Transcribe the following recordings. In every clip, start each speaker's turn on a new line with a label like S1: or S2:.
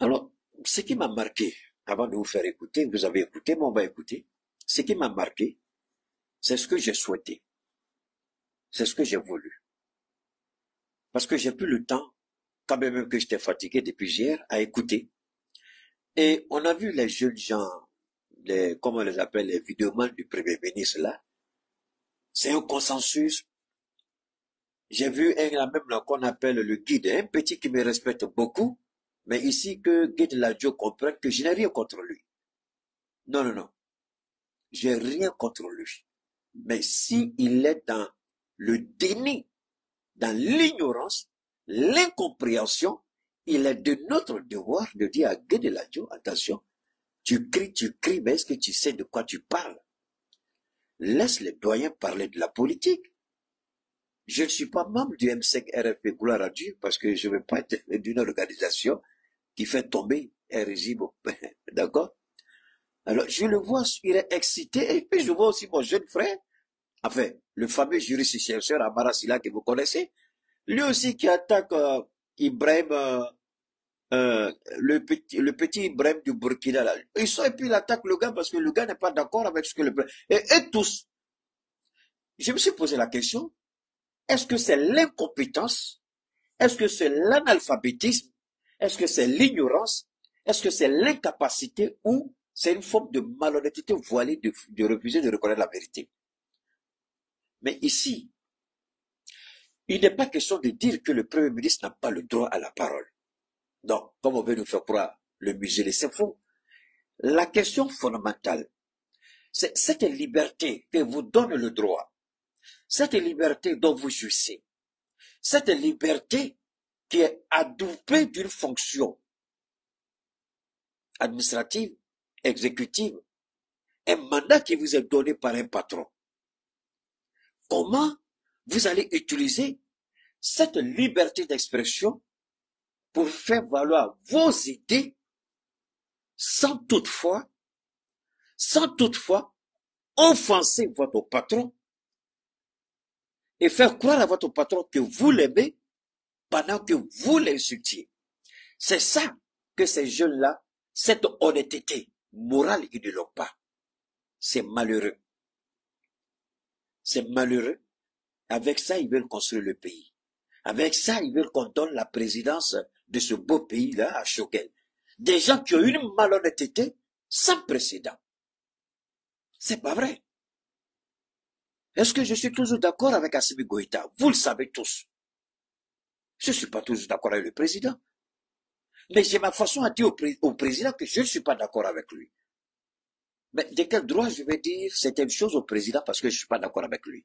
S1: Alors, ce qui m'a marqué, avant de vous faire écouter, vous avez écouté, mais on va écouter. Ce qui m'a marqué, c'est ce que j'ai souhaité. C'est ce que j'ai voulu. Parce que j'ai plus le temps, quand même que j'étais fatigué depuis hier, à écouter. Et on a vu les jeunes gens, comment on les appelle, les vidéomans du Premier ministre là. C'est un consensus. J'ai vu un même là qu'on appelle le guide, un petit qui me respecte beaucoup, mais ici que Guide Ladjo comprenne que je n'ai rien contre lui. Non, non, non. J'ai rien contre lui. Mais si il est dans le déni, dans l'ignorance, l'incompréhension, il est de notre devoir de dire à Guide Ladjo, attention, tu cries, mais est-ce que tu sais de quoi tu parles? Laisse les doyens parler de la politique. Je ne suis pas membre du M5 RFP, gloire à Dieu, parce que je ne veux pas être d'une organisation qui fait tomber un régime. D'accord? Alors, je le vois, il est excité, et puis je vois aussi mon jeune frère, enfin, le fameux juriste chercheur Amara Silla que vous connaissez, lui aussi qui attaque Ibrahim, le petit Ibrahim du Burkina, là. Et puis il attaque le gars parce que le gars n'est pas d'accord avec ce que le... Et tous, je me suis posé la question, est-ce que c'est l'incompétence? Est-ce que c'est l'analphabétisme? Est-ce que c'est l'ignorance? Est-ce que c'est l'incapacité ou c'est une forme de malhonnêteté voilée de refuser de reconnaître la vérité? Mais ici, il n'est pas question de dire que le Premier ministre n'a pas le droit à la parole. Non, comme on veut nous faire croire, le muselé, c'est faux. La question fondamentale, c'est cette liberté que vous donne le droit, cette liberté dont vous jouissez, cette liberté qui est adoubée d'une fonction administrative, exécutive, un mandat qui vous est donné par un patron. Comment vous allez utiliser cette liberté d'expression pour faire valoir vos idées sans toutefois offenser votre patron et faire croire à votre patron que vous l'aimez pendant que vous l'insultiez. C'est ça que ces jeunes-là, cette honnêteté morale, ils ne l'ont pas. C'est malheureux. C'est malheureux. Avec ça, ils veulent construire le pays. Avec ça, ils veulent qu'on donne la présidence de ce beau pays-là à Choguel. Des gens qui ont une malhonnêteté sans précédent. C'est pas vrai. Est-ce que je suis toujours d'accord avec Assimi Goïta? Vous le savez tous. Je ne suis pas toujours d'accord avec le président. Mais j'ai ma façon à dire au président que je ne suis pas d'accord avec lui. Mais de quel droit je vais dire certaines choses au président parce que je ne suis pas d'accord avec lui?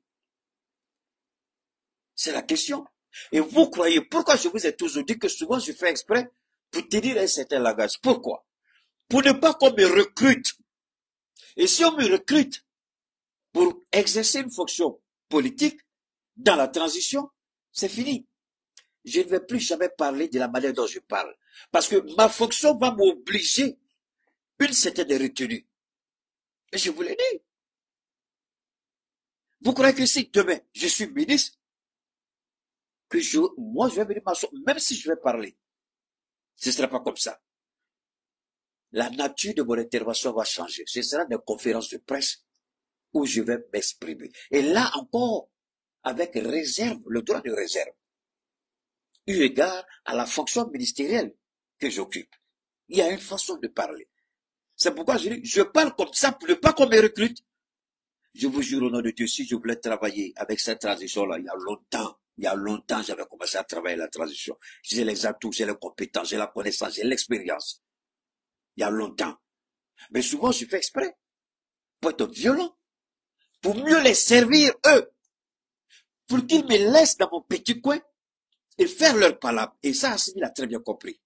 S1: C'est la question. Et vous croyez, pourquoi je vous ai toujours dit que souvent je fais exprès pour tenir un certain langage? Pourquoi? Pour ne pas qu'on me recrute. Et si on me recrute pour exercer une fonction politique dans la transition, c'est fini. Je ne vais plus jamais parler de la manière dont je parle. Parce que ma fonction va m'obliger une certaine retenue. Et je vous l'ai dit. Vous croyez que si demain je suis ministre, que moi je vais venir m'asseoir, même si je vais parler, ce ne sera pas comme ça. La nature de mon intervention va changer. Ce sera des conférences de presse où je vais m'exprimer. Et là encore, avec réserve, le droit de réserve, eu égard à la fonction ministérielle que j'occupe. Il y a une façon de parler. C'est pourquoi je dis, je parle comme ça pour ne pas qu'on me recrute. Je vous jure au nom de Dieu, si je voulais travailler avec cette transition-là, il y a longtemps, j'avais commencé à travailler la transition. J'ai les atouts, j'ai les compétences, j'ai la connaissance, j'ai l'expérience. Il y a longtemps. Mais souvent, je fais exprès pour être violent, pour mieux les servir, eux, pour qu'ils me laissent dans mon petit coin et faire leur palabre. Et ça, il a très bien compris.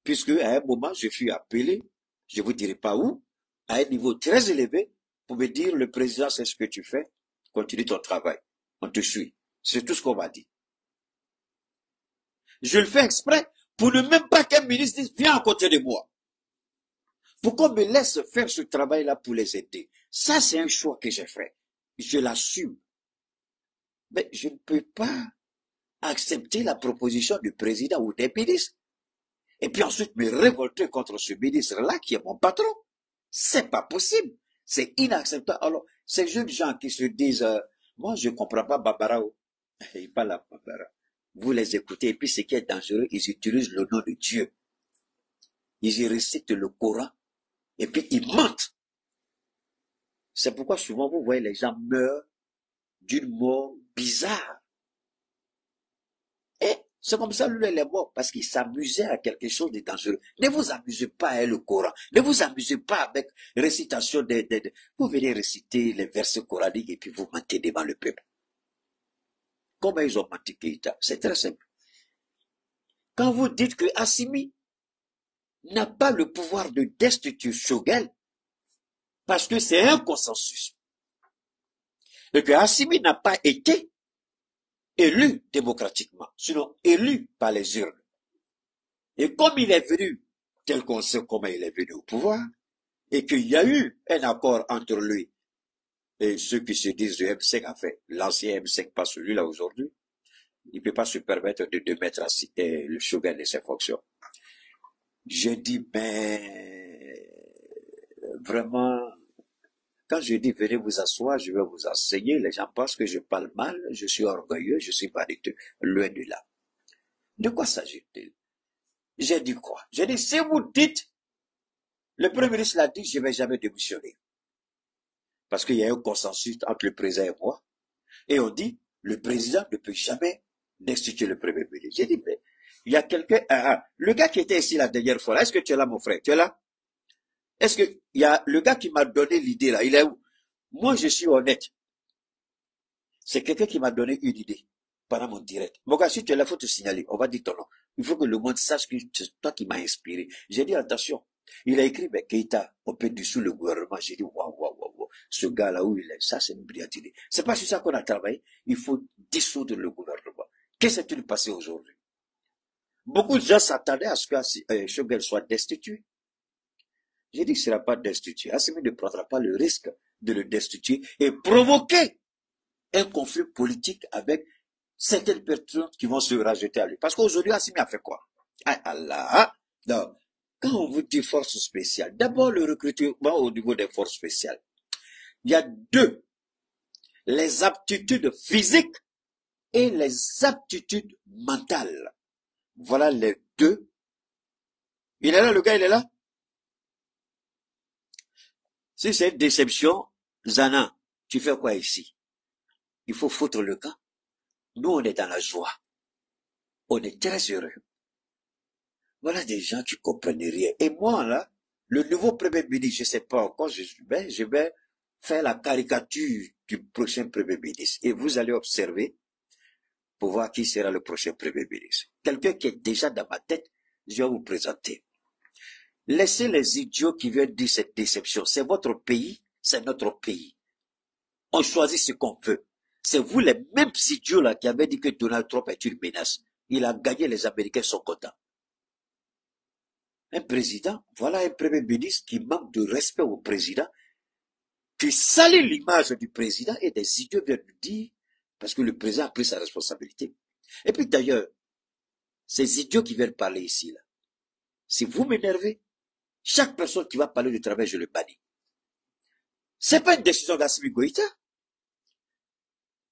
S1: Puisque à un moment, je fus appelé, je ne vous dirai pas où, à un niveau très élevé, pour me dire, le président, c'est ce que tu fais, continue ton travail, on te suit. C'est tout ce qu'on m'a dit. Je le fais exprès pour ne même pas qu'un ministre dise, viens à côté de moi. Pour qu'on me laisse faire ce travail-là pour les aider. Ça, c'est un choix que j'ai fait. Je l'assume. Mais je ne peux pas accepter la proposition du président ou des ministres Et puis ensuite me révolter contre ce ministre-là qui est mon patron. C'est pas possible. C'est inacceptable. Alors, ces jeunes gens qui se disent, moi je comprends pas Babarao. Ils parlent à Babara. Vous les écoutez, et puis ce qui est dangereux, ils utilisent le nom de Dieu. Ils y récitent le Coran, et puis ils mentent. C'est pourquoi souvent vous voyez les gens meurent d'une mort bizarre. Et c'est comme ça, lui, il est mort, parce qu'il s'amusait à quelque chose de dangereux. Ne vous amusez pas avec le Coran. Ne vous amusez pas avec récitation Vous venez réciter les versets coraniques et puis vous mentez devant le peuple. Comment ils ont menti Keïta? C'est très simple. Quand vous dites que Assimi n'a pas le pouvoir de destituer Choguel, parce que c'est un consensus, et que Assimi n'a pas été élu démocratiquement, sinon élu par les urnes. Et comme il est venu, tel qu'on sait comment il est venu au pouvoir, et qu'il y a eu un accord entre lui et ceux qui se disent du M5, en fait, l'ancien M5, pas celui-là aujourd'hui, il ne peut pas se permettre de mettre le Choguel de ses fonctions. J'ai dit, mais vraiment, quand je dis venez vous asseoir, je vais vous enseigner, les gens pensent que je parle mal, je suis orgueilleux, je suis vaniteux, loin de là. De quoi s'agit-il? J'ai dit quoi? J'ai dit, si vous dites, le Premier ministre l'a dit, je ne vais jamais démissionner. Parce qu'il y a un consensus entre le président et moi. Et on dit, le président ne peut jamais destituer le Premier ministre. J'ai dit, mais il y a quelqu'un, le gars qui était ici la dernière fois, est-ce que tu es là, mon frère? Tu es là? Est-ce que il y a le gars qui m'a donné l'idée là, il est où? Moi, je suis honnête. C'est quelqu'un qui m'a donné une idée pendant mon direct. Mon gars, si tu es là, il faut te signaler. On va dire ton nom. Il faut que le monde sache que c'est toi qui m'as inspiré. J'ai dit, attention. Il a écrit, mais Keïta, on peut dissoudre le gouvernement. J'ai dit, waouh. Ce gars-là où il est, ça, c'est une brillante idée. C'est pas sur ça qu'on a travaillé. Il faut dissoudre le gouvernement. Qu'est-ce qui s'est passé aujourd'hui? Beaucoup de gens s'attendaient à ce que Choguel soit destitué. J'ai dit qu'il ne sera pas destitué. Assimi ne prendra pas le risque de le destituer et provoquer un conflit politique avec certaines personnes qui vont se rajouter à lui. Parce qu'aujourd'hui, Assimi a fait quoi? Ah Allah! Donc, quand on vous dit force spéciale, d'abord le recrutement au niveau des forces spéciales. Il y a deux. Les aptitudes physiques et les aptitudes mentales. Voilà les deux. Il est là, le gars, il est là? Si c'est une déception, Zana, tu fais quoi ici? Il faut foutre le camp. Nous, on est dans la joie. On est très heureux. Voilà des gens qui comprennent rien. Et moi, là, le nouveau Premier ministre, je ne sais pas encore, je vais faire la caricature du prochain Premier ministre. Et vous allez observer pour voir qui sera le prochain Premier ministre. Quelqu'un qui est déjà dans ma tête, je vais vous présenter. Laissez les idiots qui viennent dire cette déception. C'est votre pays, c'est notre pays. On choisit ce qu'on veut. C'est vous les mêmes idiots là qui avaient dit que Donald Trump est une menace. Il a gagné, les Américains sont contents. Un président, voilà un premier ministre qui manque de respect au président, qui salit l'image du président et des idiots viennent nous dire, parce que le président a pris sa responsabilité. Et puis d'ailleurs, ces idiots qui viennent parler ici, là, si vous m'énervez, chaque personne qui va parler du travail, je le bannis. C'est pas une décision d'Assimi Goïta.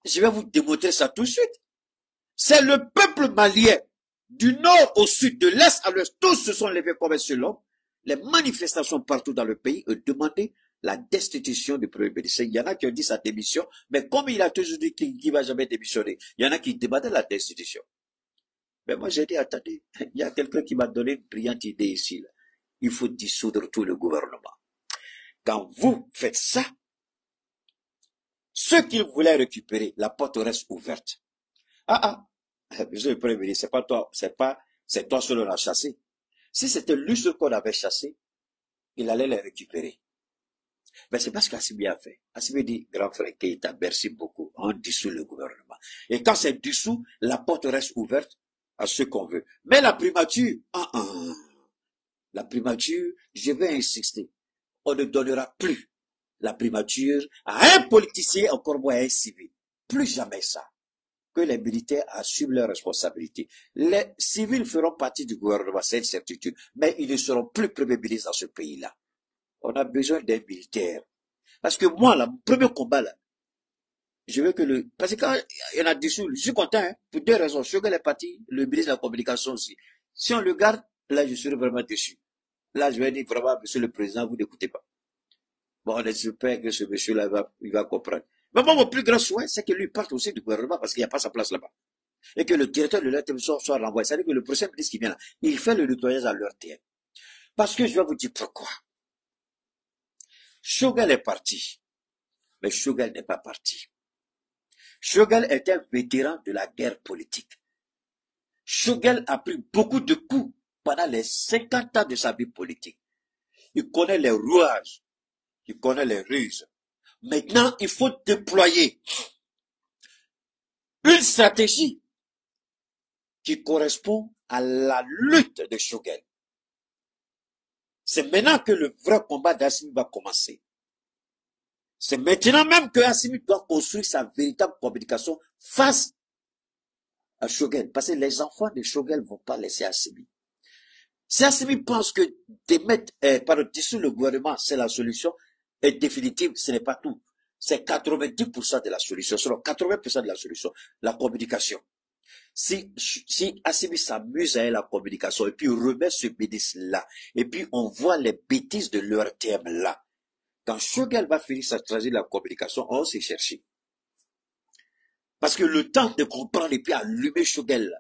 S1: Je vais vous démontrer ça tout de suite. C'est le peuple malien, du nord au sud, de l'est à l'ouest, tous se sont levés comme un seul homme. Les manifestations partout dans le pays ont demandé la destitution du Premier ministre. Il y en a qui ont dit sa démission, mais comme il a toujours dit qu'il ne va jamais démissionner, il y en a qui demandaient la destitution. Mais moi j'ai dit, attendez, il y a quelqu'un qui m'a donné une brillante idée ici, là. Il faut dissoudre tout le gouvernement. Quand vous faites ça, ceux qui voulaient récupérer, la porte reste ouverte. Monsieur le Premier ministre, c'est toi seul qu'on a chassé. Si c'était lui seul qu'on avait chassé, il allait les récupérer. Mais c'est pas ce qu'Assimi a fait. Assimi dit, grand frère Keïta, merci beaucoup, on dissout le gouvernement. Et quand c'est dissous, la porte reste ouverte à ceux qu'on veut. Mais la primature, la primature, je vais insister, on ne donnera plus la primature à un politicien, encore moins à un civil. Plus jamais ça. que les militaires assument leurs responsabilités. Les civils feront partie du gouvernement, c'est une certitude, mais ils ne seront plus premiers ministres dans ce pays-là. On a besoin d'un militaire. Parce que moi, là, mon premier combat, là, je veux que parce que quand il y en a dessous, je suis content, hein, pour deux raisons. Choguel est parti, le ministre de la Communication aussi. Si on le garde, là, je serai vraiment déçu. Là, je vais dire vraiment, monsieur le président, vous n'écoutez pas. Bon, on espère que ce monsieur-là il va comprendre. Mais moi, mon plus grand souhait, c'est que lui parte aussi du gouvernement parce qu'il n'y a pas sa place là-bas. Et que le directeur de l'ERTM soit renvoyé. C'est-à-dire que le prochain ministre qui vient là, il fait le nettoyage à l'ERTM. Parce que je vais vous dire pourquoi. Choguel est parti. Mais Choguel n'est pas parti. Choguel est un vétéran de la guerre politique. Choguel a pris beaucoup de coups pendant les 50 ans de sa vie politique. Il connaît les rouages. Il connaît les ruses. Maintenant, il faut déployer une stratégie qui correspond à la lutte de Choguel. C'est maintenant que le vrai combat d'Assimi va commencer. C'est maintenant même que Assimi doit construire sa véritable communication face à Choguel. Parce que les enfants de Choguel ne vont pas laisser Assimi. Si Assimi pense que dissoudre le gouvernement, c'est la solution, est définitive, ce n'est pas tout. C'est 90% de la solution, selon 80% de la solution, la communication. Si Assimi s'amuse à la communication, et puis remet ce ministre-là, et puis on voit les bêtises de leur thème là, quand Choguel va finir sa stratégie de la communication, on s'est cherché. Parce que le temps de comprendre et puis allumer Choguel,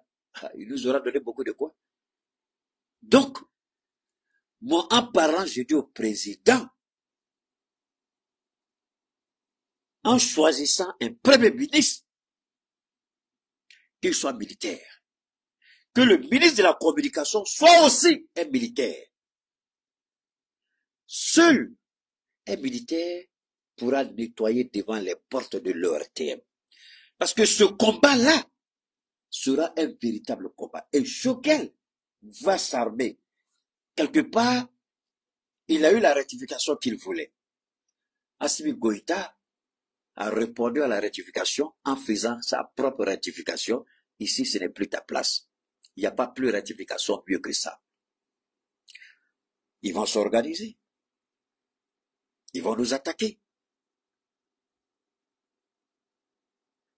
S1: il nous aura donné beaucoup de quoi. Donc, moi, en parlant, je dis au président, en choisissant un premier ministre, qu'il soit militaire, que le ministre de la communication soit aussi un militaire. Seul un militaire pourra nettoyer devant les portes de l'ORTM. Parce que ce combat-là sera un véritable combat. Et Choguel va s'armer. Quelque part, il a eu la rectification qu'il voulait. Assimi Goïta a répondu à la rectification en faisant sa propre rectification. Ici, ce n'est plus ta place. Il n'y a pas plus de rectification mieux que ça. Ils vont s'organiser. Ils vont nous attaquer.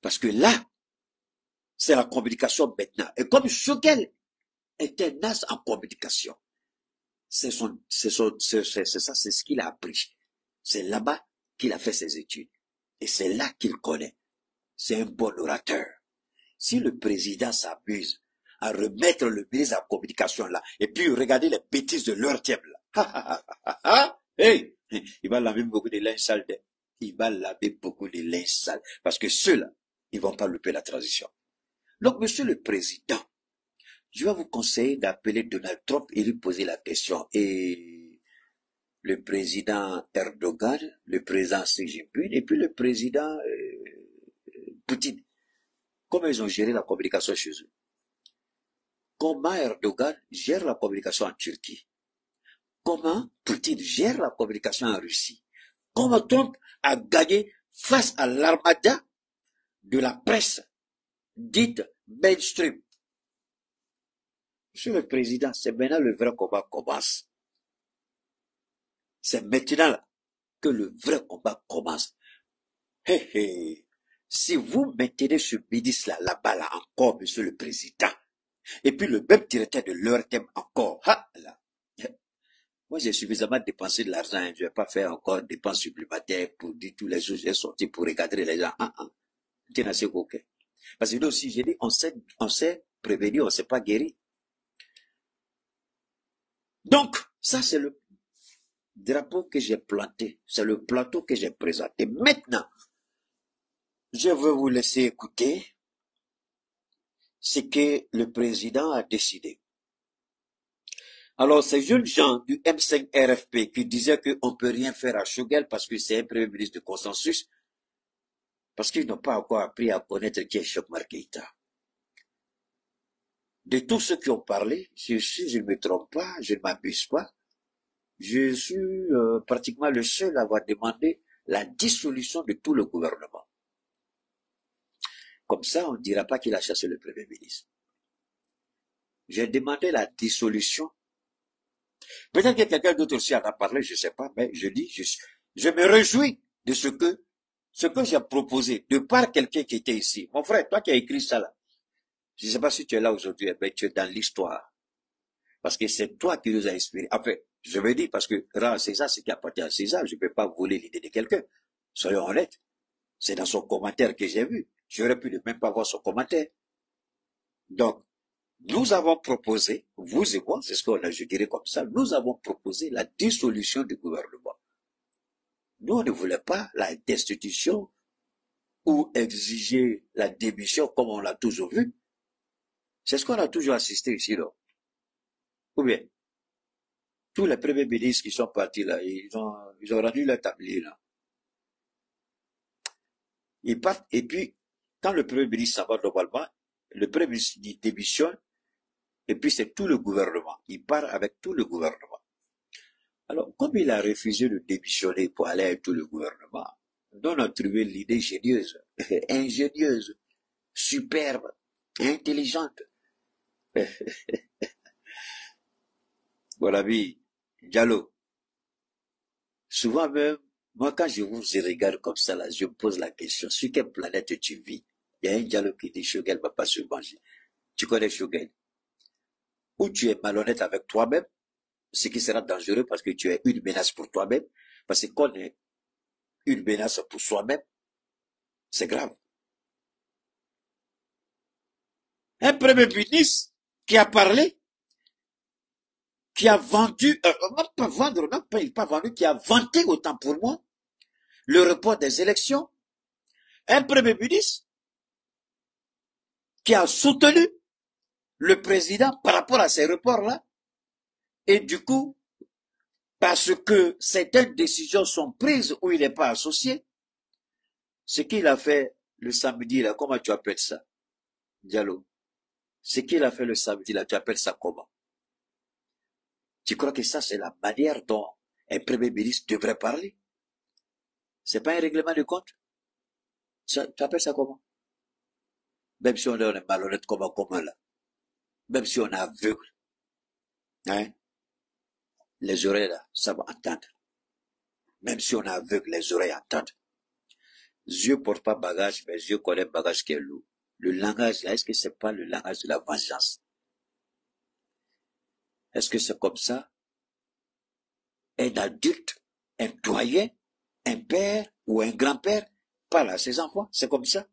S1: Parce que là, c'est la communication maintenant. Et comme Choguel est un as en communication, c'est ça, c'est ce qu'il a appris. C'est là-bas qu'il a fait ses études. Et c'est là qu'il connaît. C'est un bon orateur. Si le président s'amuse à remettre le ministre de la communication là, et puis regarder les bêtises de leur thème là, hey, il va laver beaucoup de linge sale. Il va laver beaucoup de linge sale. Parce que ceux-là, ils vont pas louper la transition. Donc, monsieur le président, je vais vous conseiller d'appeler Donald Trump et lui poser la question. Et le président Erdogan, le président Xi Jinping, et puis le président Poutine. Comment ils ont géré la communication chez eux? Comment Erdogan gère la communication en Turquie? Comment Poutine gère la communication en Russie? Comment Trump a gagné face à l'armada de la presse dite mainstream? Monsieur le président, c'est maintenant le vrai combat commence. C'est maintenant que le vrai combat commence. Hé hé. Si vous maintenez ce ministre-là, là-bas, là, encore, monsieur le président, et puis le même directeur de l'ORTM encore, là. Moi, j'ai suffisamment dépensé de l'argent, je ne vais pas faire encore des dépenses supplémentaires pour dire tous les jours, j'ai sorti pour regarder les gens. Parce que nous aussi, j'ai dit, on sait prévenir, on ne sait pas guérir. Donc, ça, c'est le drapeau que j'ai planté, c'est le plateau que j'ai présenté. Maintenant, je veux vous laisser écouter ce que le président a décidé. Alors, ces jeunes gens du M5 RFP qui disaient qu'on ne peut rien faire à Choguel parce que c'est un premier ministre de consensus, parce qu'ils n'ont pas encore appris à connaître qui est Chokmar Keïta. De tous ceux qui ont parlé, si je ne me trompe pas, je ne m'abuse pas, je suis pratiquement le seul à avoir demandé la dissolution de tout le gouvernement. Comme ça, on ne dira pas qu'il a chassé le Premier ministre. J'ai demandé la dissolution. Peut-être que quelqu'un d'autre aussi en a parlé, je ne sais pas, mais je dis, je me réjouis de ce que j'ai proposé, de par quelqu'un qui était ici. Mon frère, toi qui as écrit ça là, je ne sais pas si tu es là aujourd'hui, mais tu es dans l'histoire. Parce que c'est toi qui nous as inspiré. Enfin, je veux dire, parce que rends à César ce qui appartient à César, je ne peux pas voler l'idée de quelqu'un. Soyons honnêtes. C'est dans son commentaire que j'ai vu. J'aurais pu ne même pas voir son commentaire. Donc, nous avons proposé, vous et moi, c'est ce qu'on a, je dirais comme ça, nous avons proposé la dissolution du gouvernement. Nous, on ne voulait pas la destitution ou exiger la démission comme on l'a toujours vu. C'est ce qu'on a toujours assisté ici, là. Ou bien, tous les premiers ministres qui sont partis là, ils ont rendu leur tablier là. Ils partent, et puis, quand le premier ministre s'en va normalement, le premier ministre démissionne, et puis c'est tout le gouvernement. Il part avec tout le gouvernement. Alors, comme il a refusé de démissionner pour aller avec tout le gouvernement, nous on a trouvé l'idée ingénieuse, ingénieuse, superbe, intelligente. Mon ami Diallo, souvent même, moi quand je vous regarde comme ça, là, je me pose la question, sur quelle planète tu vis? Il y a un Diallo qui dit Choguel ne va pas se manger. Tu connais Choguel? Ou tu es malhonnête avec toi-même, ce qui sera dangereux parce que tu es une menace pour toi-même, parce que qu'on est une menace pour soi-même, c'est grave. Un premier ministre qui a parlé, qui a vendu, non pas vendre, non pas vendu, qui a vanté autant pour moi, le report des élections, un premier ministre qui a soutenu le président par rapport à ces reports-là, et du coup, parce que certaines décisions sont prises où il n'est pas associé, ce qu'il a fait le samedi, là, comment tu appelles ça, Diallo? Ce qu'il a fait le samedi, là, tu appelles ça comment? Tu crois que ça, c'est la manière dont un premier ministre devrait parler? C'est pas un règlement de compte? Ça, tu appelles ça comment? Même si on est malhonnête comme un commun, là. Même si on est aveugle. Hein? Les oreilles, là, ça va entendre. Même si on est aveugle, les oreilles entendent. Yeux portent pas bagage, mais yeux connaissent bagage qui est lourd. Le langage, là, est-ce que c'est pas le langage de la vengeance? Est-ce que c'est comme ça? Un adulte, un doyen, un père ou un grand-père parle à ses enfants, c'est comme ça.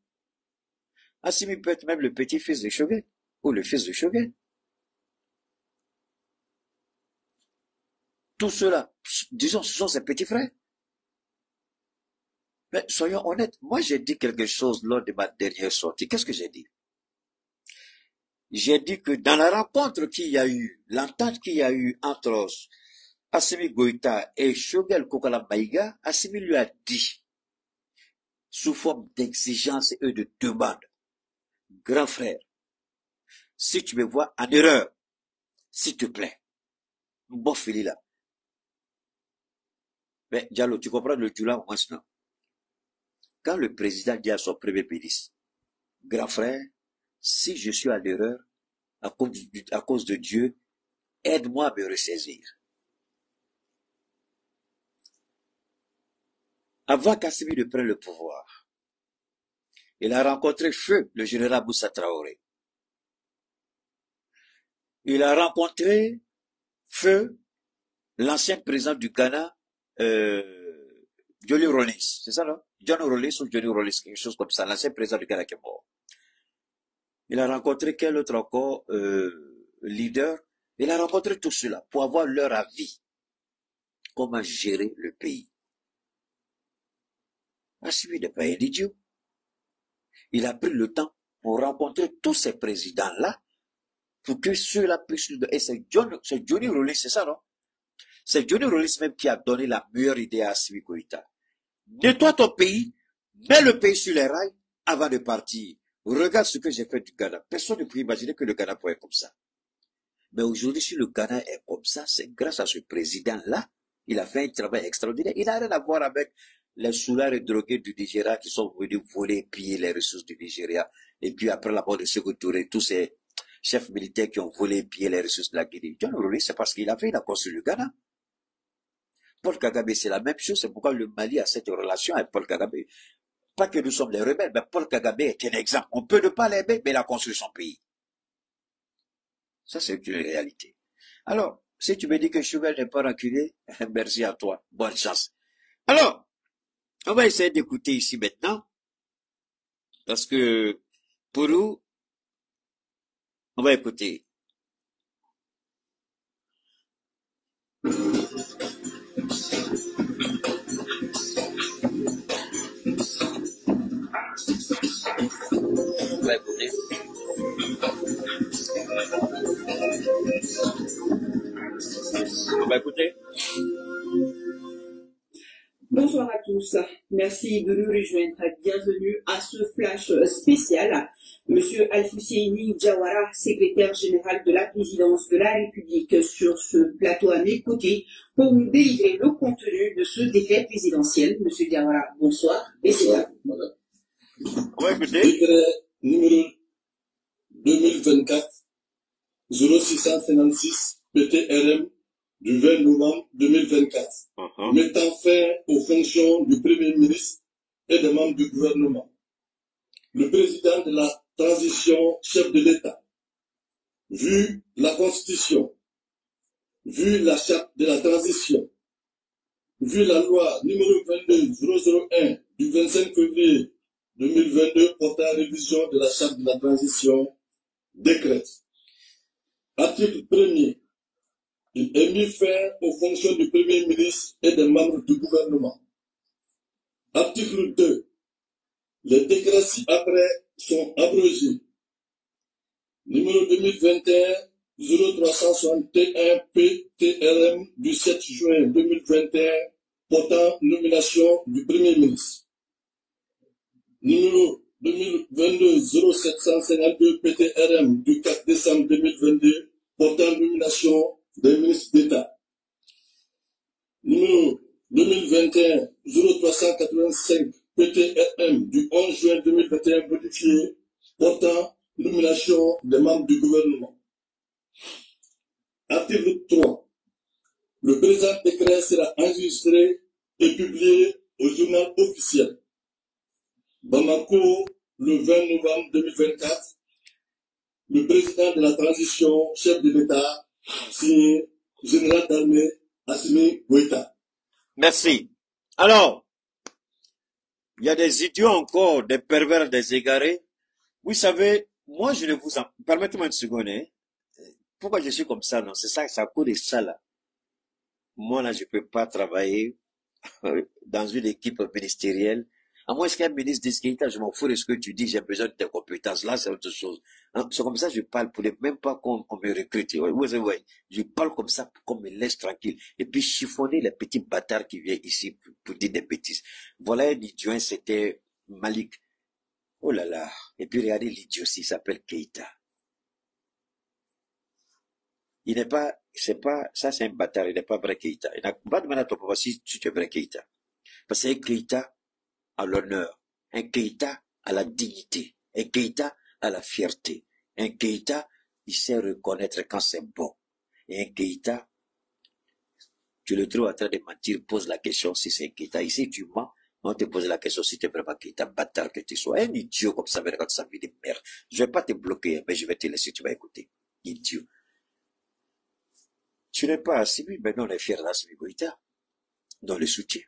S1: Assimi peut être même le petit-fils de Choguel, ou le fils de Choguel. Tout cela, disons, ce sont ses petits frères. Mais soyons honnêtes, moi j'ai dit quelque chose lors de ma dernière sortie. Qu'est-ce que j'ai dit? J'ai dit que dans la rencontre qu'il y a eu, l'entente qu'il y a eu entre Assimi Goïta et Choguel Kokala Maïga, Assimi lui a dit, sous forme d'exigence et de demande, grand frère, si tu me vois en erreur, s'il te plaît, bon fili là. Mais Diallo, tu comprends le Djoula au moins non? Quand le président dit à son premier ministre, grand frère, si je suis en erreur, à cause de Dieu, aide-moi à me ressaisir. Avant qu'Assimi ne prenne le pouvoir, il a rencontré Feu, le général Moussa Traoré. Il a rencontré Feu, l'ancien président du Ghana, Johnny Rawlings. C'est ça, non? John Rawlings ou Johnny Rawlings, quelque chose comme ça, l'ancien président du Ghana qui est mort. Il a rencontré quel autre encore leader? Il a rencontré tout cela pour avoir leur avis. Comment gérer le pays. Assimi n'est pas un idiot. Il a pris le temps pour rencontrer tous ces présidents-là pour que ceux-là puissent... Et c'est Johnny Rawlings, c'est ça, non? C'est Johnny Rawlings même qui a donné la meilleure idée à Assimi Goïta. Nettoie ton pays, mets le pays sur les rails avant de partir. Regarde ce que j'ai fait du Ghana. Personne ne peut imaginer que le Ghana pourrait être comme ça. Mais aujourd'hui, si le Ghana est comme ça, c'est grâce à ce président-là. Il a fait un travail extraordinaire. Il n'a rien à voir avec les soulards et drogués du Nigeria qui sont venus voler et piller les ressources du Nigeria. Et puis après la mort de Sékou Touré, tous ces chefs militaires qui ont volé et pillé les ressources de la Guinée. John Roulet, c'est parce qu'il a construit le Ghana. Paul Kagame, c'est la même chose. C'est pourquoi le Mali a cette relation avec Paul Kagame. Pas que nous sommes des rebelles, mais Paul Kagame est un exemple. On peut ne pas l'aimer, mais il a construit son pays. Ça, c'est une réalité. Alors, si tu me dis que Chouvel n'est pas reculé, merci à toi. Bonne chance. Alors, on va essayer d'écouter ici maintenant, parce que pour nous, on va écouter. On va écouter. On va écouter.
S2: Bonsoir à tous. Merci de nous rejoindre. Bienvenue à ce flash spécial. Monsieur Al-Husseini Diawara, secrétaire général de la présidence de la République, sur ce plateau à mes côtés pour nous délivrer le contenu de ce décret présidentiel. Monsieur Diawara, bonsoir. Et c'est à vous.
S1: On va écouter.
S3: Décret numéro 2024 0656 PTRM du 20 novembre 2024, mettant fin aux fonctions du Premier ministre et des membres du gouvernement. Le président de la transition, chef de l'État, vu la Constitution, vu la charte de la transition, vu la loi numéro 22001 du 25 février 2022 portant révision de la charte de la transition, décrète. Article 1er. Il est mis fin aux fonctions du Premier ministre et des membres du gouvernement. Article 2. Les décrets ci-après sont abrogés. Numéro 2021-0361 PTRM du 7 juin 2021 portant nomination du Premier ministre. Numéro 2022-0752 PTRM du 4 décembre 2022 portant nomination des ministres d'État. Numéro 2021-0385 PTRM du 11 juin 2021 modifié portant nomination des membres du gouvernement. Article 3. Le présent décret sera enregistré et publié au journal officiel. Bamako, le 20 novembre 2024, le président de la transition, chef de l'État, signé général d'armée Assimi Goïta.
S1: Merci. Alors, il y a des idiots encore, des pervers, des égarés. Vous savez, moi je ne vous en... Permettez-moi une seconde. Hein. Pourquoi je suis comme ça? Non, c'est ça, c'est à cause de ça là. Moi là, je peux pas travailler dans une équipe ministérielle. À moins qu'un ministre dise Keïta, je m'en fous de ce que tu dis, j'ai besoin de tes compétences. Là, c'est autre chose. Hein, c'est comme ça que je parle, pour même pas qu'on me recrute. Ouais. Je parle comme ça pour qu'on me laisse tranquille. Et puis chiffonner les petits bâtards qui viennent ici pour dire des bêtises. Voilà un idiot, c'était Malik. Oh là là. Et puis regardez l'idiot aussi, il s'appelle Keïta. Il n'est pas, c'est pas, ça c'est un bâtard, il n'est pas vrai Keïta. Va demander à ton papa si tu es vrai Keïta. Parce que un Keïta à l'honneur, un Keïta à la dignité, un Keïta à la fierté, un Keïta, il sait reconnaître quand c'est bon. Et un Keïta, tu le trouves en train de mentir, pose la question si c'est un Keïta. Ici, tu mens, on te pose la question si tu es vraiment Keïta, bâtard que tu sois. Un idiot comme ça, mais regarde sa vie de merde. Je vais pas te bloquer, mais je vais te laisser, tu vas écouter. Idiot. Tu n'es pas Assimi, mais nous on est fiers d'Assimi Goïta. Dans le soutien.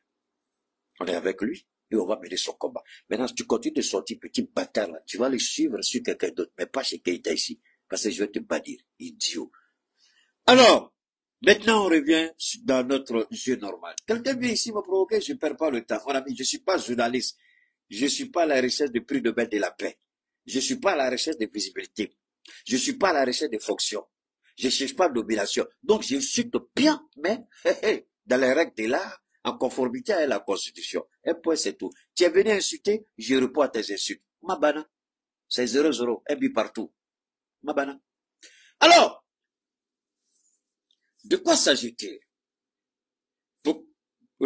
S1: On est avec lui. Et on va mener son combat. Maintenant, si tu continues de sortir petit bâtard là, tu vas le suivre sur quelqu'un d'autre, mais pas chez Keïta ici, parce que je vais te bannir, idiot. Alors, maintenant on revient dans notre jeu normal. Quelqu'un vient ici me provoquer, je ne perds pas le temps. Mon ami, je ne suis pas journaliste, je ne suis pas à la recherche de prix Nobel de la paix, je ne suis pas à la recherche de visibilité, je ne suis pas à la recherche de fonctions, je ne cherche pas de domination. Donc j'insulte bien, mais dans les règles de l'art, en conformité avec la Constitution. Un point, c'est tout. Tu es venu insulter, je réponds à tes insultes. Mabana. C'est 0-0. Un but partout. Mabana. Alors, de quoi s'agit-il?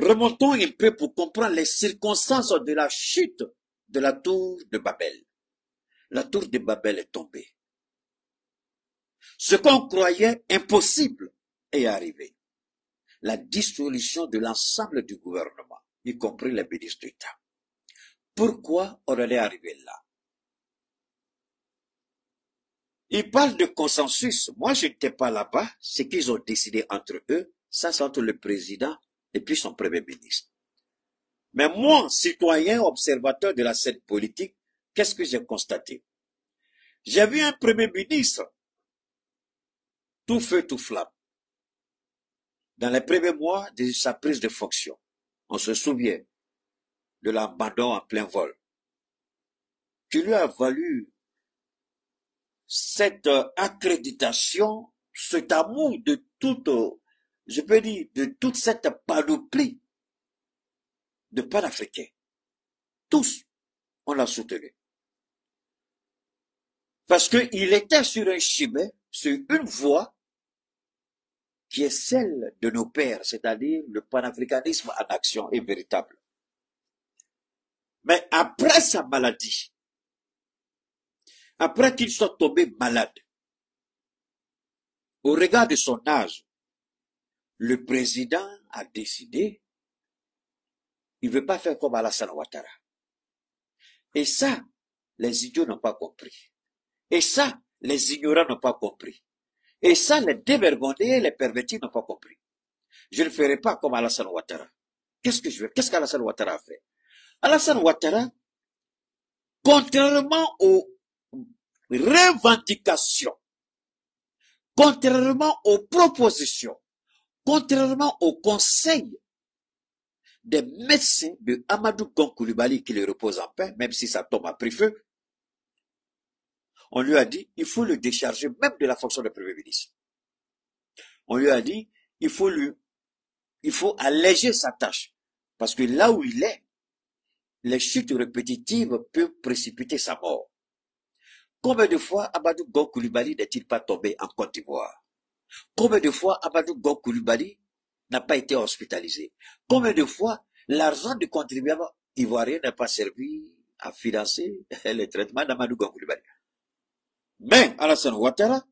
S1: remontons un peu pour comprendre les circonstances de la chute de la tour de Babel. La tour de Babel est tombée. Ce qu'on croyait impossible est arrivé. La dissolution de l'ensemble du gouvernement, y compris les ministres d'État. Pourquoi on allait arriver là? Ils parlent de consensus. Moi, je n'étais pas là-bas. Ce qu'ils ont décidé entre eux, ça c'est entre le président et puis son premier ministre. Mais moi, citoyen, observateur de la scène politique, qu'est-ce que j'ai constaté? J'ai vu un premier ministre, tout feu, tout flamme, dans les premiers mois de sa prise de fonction. On se souvient de l'abandon en plein vol, qui lui a valu cette accréditation, cet amour de toute, je peux dire, de toute cette panoplie de panafricains. Tous, on l'a soutenu. Parce qu'il était sur un chemin, sur une voie qui est celle de nos pères, c'est-à-dire le panafricanisme en action est véritable. Mais après sa maladie, après qu'il soit tombé malade, au regard de son âge, le président a décidé, il ne veut pas faire comme Alassane Ouattara. Et ça, les idiots n'ont pas compris. Et ça, les ignorants n'ont pas compris. Et ça, les dévergondés et les pervertis n'ont pas compris. Je ne ferai pas comme Alassane Ouattara. Qu'est-ce que je veux? Qu'est-ce qu'Alassane Ouattara a fait? Alassane Ouattara, contrairement aux revendications, contrairement aux propositions, contrairement aux conseils des médecins de Amadou Gon Coulibaly qui le repose en paix, même si sa tombe a pris feu, on lui a dit, il faut le décharger même de la fonction de Premier ministre. On lui a dit, il faut alléger sa tâche. Parce que là où il est, les chutes répétitives peuvent précipiter sa mort. Combien de fois Amadou Gon Coulibaly n'est-il pas tombé en Côte d'Ivoire? Combien de fois Amadou Gon Coulibaly n'a pas été hospitalisé? Combien de fois l'argent du contribuable ivoirien n'a pas servi à financer le traitement d'Amadou Gon Coulibaly? Mais Alassane Ouattara,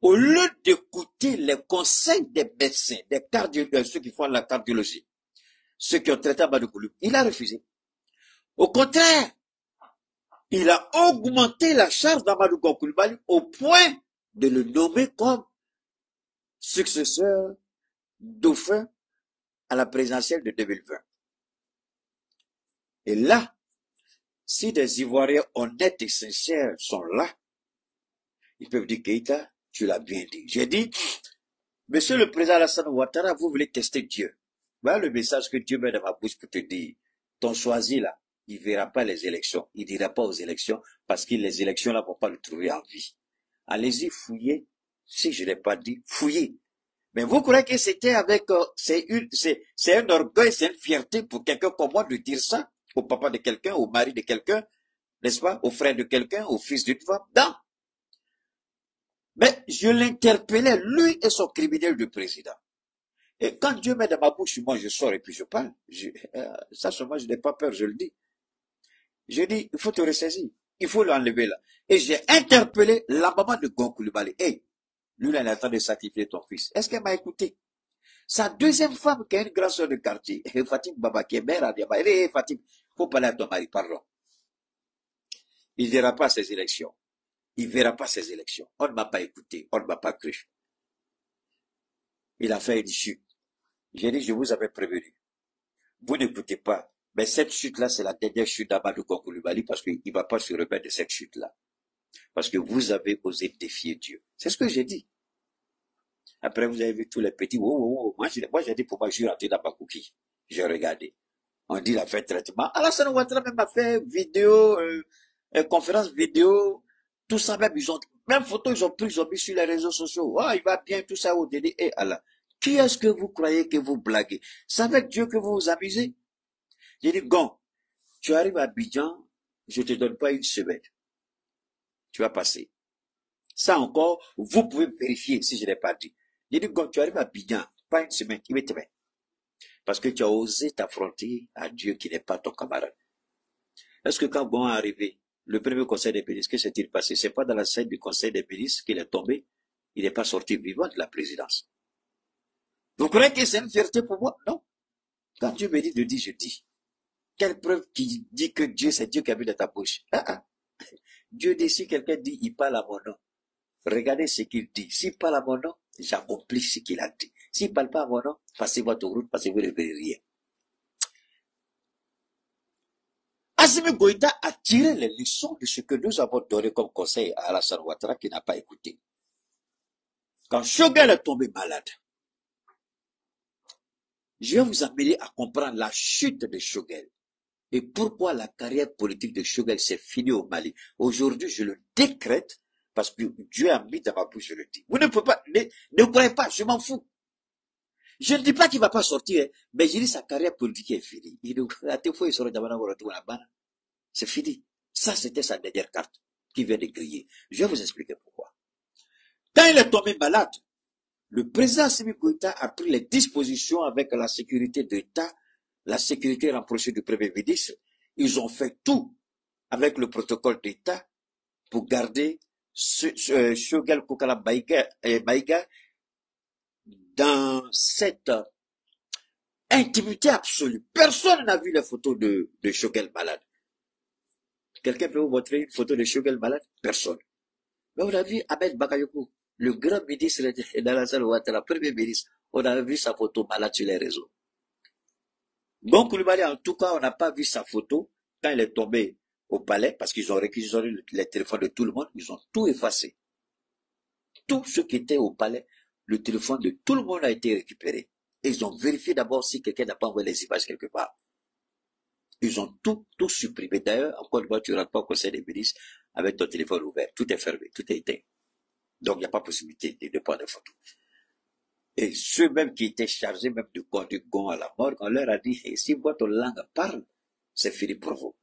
S1: au lieu d'écouter les conseils des médecins, des cardiologues, ceux qui font la cardiologie, ceux qui ont traité Amadou Coulibaly, il a refusé. Au contraire, il a augmenté la charge d'Amadou Gon Coulibaly au point de le nommer comme successeur dauphin à la présidentielle de 2020. Et là, si des Ivoiriens honnêtes et sincères sont là, ils peuvent dire, Keïta, tu l'as bien dit. J'ai dit, monsieur le président Alassane Ouattara, vous voulez tester Dieu. Voilà le message que Dieu met dans ma bouche pour te dire. Ton choisi là, il ne verra pas les élections. Il n'ira pas aux élections parce que les élections là ne vont pas le trouver en vie. Allez-y, fouillez. Si je ne l'ai pas dit, fouillez. Mais vous croyez que c'était avec, c'est un orgueil, c'est une fierté pour quelqu'un comme moi de dire ça au papa de quelqu'un, au mari de quelqu'un, n'est-ce pas, au frère de quelqu'un, au fils d'une femme? Non. Mais je l'interpellais, lui et son criminel de président. Et quand Dieu met dans ma bouche, moi je sors et puis je parle. Ça, moi je n'ai pas peur, je le dis. Je dis, il faut te ressaisir. Il faut l'enlever là. Et j'ai interpellé la maman de Gon Coulibaly. Hey, lui, là, il est en train de sacrifier ton fils. Est-ce qu'elle m'a écouté? Sa deuxième femme, qui est une grande soeur de quartier, Fatim Baba, qui est mère à Diaba. Fatim, faut parler à ton mari, pardon. Il ne verra pas ces élections. Il ne verra pas ces élections. On ne m'a pas écouté. On ne m'a pas cru. Il a fait une chute. J'ai dit, je vous avais prévenu. Vous n'écoutez pas. Mais cette chute-là, c'est la dernière chute d'Amadou Gon Coulibaly parce qu'il ne va pas se remettre de cette chute-là. Parce que vous avez osé défier Dieu. C'est ce que j'ai dit. Après, vous avez vu tous les petits. Moi, j'ai dit, pour moi, je suis rentré dans ma coquille. J'ai regardé. On dit, il a fait traitement. Alassane Ouattara même a fait vidéo, conférence vidéo. Tout ça même, même photo, ils ont mis sur les réseaux sociaux. Oh, il va bien, tout ça au délai. Et Allah. Qui est-ce que vous croyez que vous blaguez? C'est avec Dieu que vous vous amusez? J'ai dit, Gon, tu arrives à Abidjan, je te donne pas une semaine. Tu vas passer. Ça encore, vous pouvez vérifier si je l'ai pas dit. J'ai dit, Gon, tu arrives à Abidjan, pas une semaine, il va te mettre. Parce que tu as osé t'affronter à Dieu qui n'est pas ton camarade. Est-ce que quand bon est arrivé, le premier conseil des ministres, que s'est-il passé? C'est pas dans la scène du conseil des ministres qu'il est tombé. Il n'est pas sorti vivant de la présidence. Vous croyez que c'est une fierté pour moi? Non. Quand Dieu me dit de dire, je dis. Quelle preuve qui dit que Dieu, c'est Dieu qui a mis dans ta bouche? Dieu dit, si quelqu'un dit, il parle à mon nom. Regardez ce qu'il dit. S'il parle à mon nom, j'accomplis ce qu'il a dit. S'il ne parle pas à mon nom, passez votre route parce que vous ne verrez rien. Assimi Goïta a tiré les leçons de ce que nous avons donné comme conseil à Alassane Ouattara qui n'a pas écouté. Quand Choguel est tombé malade, je vais vous amener à comprendre la chute de Choguel et pourquoi la carrière politique de Choguel s'est finie au Mali. Aujourd'hui, je le décrète parce que Dieu a mis dans ma bouche, je le dis. Vous ne pouvez pas, ne croyez pas, je m'en fous. Je ne dis pas qu'il ne va pas sortir, mais je dis sa carrière politique est finie. C'est fini. Ça, c'était sa dernière carte qui vient de griller. Je vais vous expliquer pourquoi. Quand il est tombé malade, le président Assimi Goïta a pris les dispositions avec la sécurité d'État, la sécurité rapprochée du Premier ministre. Ils ont fait tout avec le protocole d'État pour garder Choguel Kokala Maïga dans cette intimité absolue. Personne n'a vu les photos de Choguel malade. Quelqu'un peut vous montrer une photo de Choguel malade? Personne. Mais on a vu Ahmed Bakayoko, le grand ministre d'Alassane Ouattara, premier ministre. On a vu sa photo malade sur les réseaux. Bon Koulibaly, en tout cas, on n'a pas vu sa photo quand il est tombé au palais, parce qu'ils ont réquisitionné les téléphones de tout le monde, ils ont tout effacé. Tout ce qui était au palais, le téléphone de tout le monde a été récupéré. Et ils ont vérifié d'abord si quelqu'un n'a pas envoyé les images quelque part. Ils ont tout supprimé. D'ailleurs, encore une fois, tu ne rentres pas au conseil des ministres avec ton téléphone ouvert. Tout est fermé, tout est éteint. Donc, il n'y a pas possibilité de prendre des photos. Et ceux même qui étaient chargés même de conduire Gon à la morgue, on leur a dit, hey, si votre langue parle, c'est fini pour vous.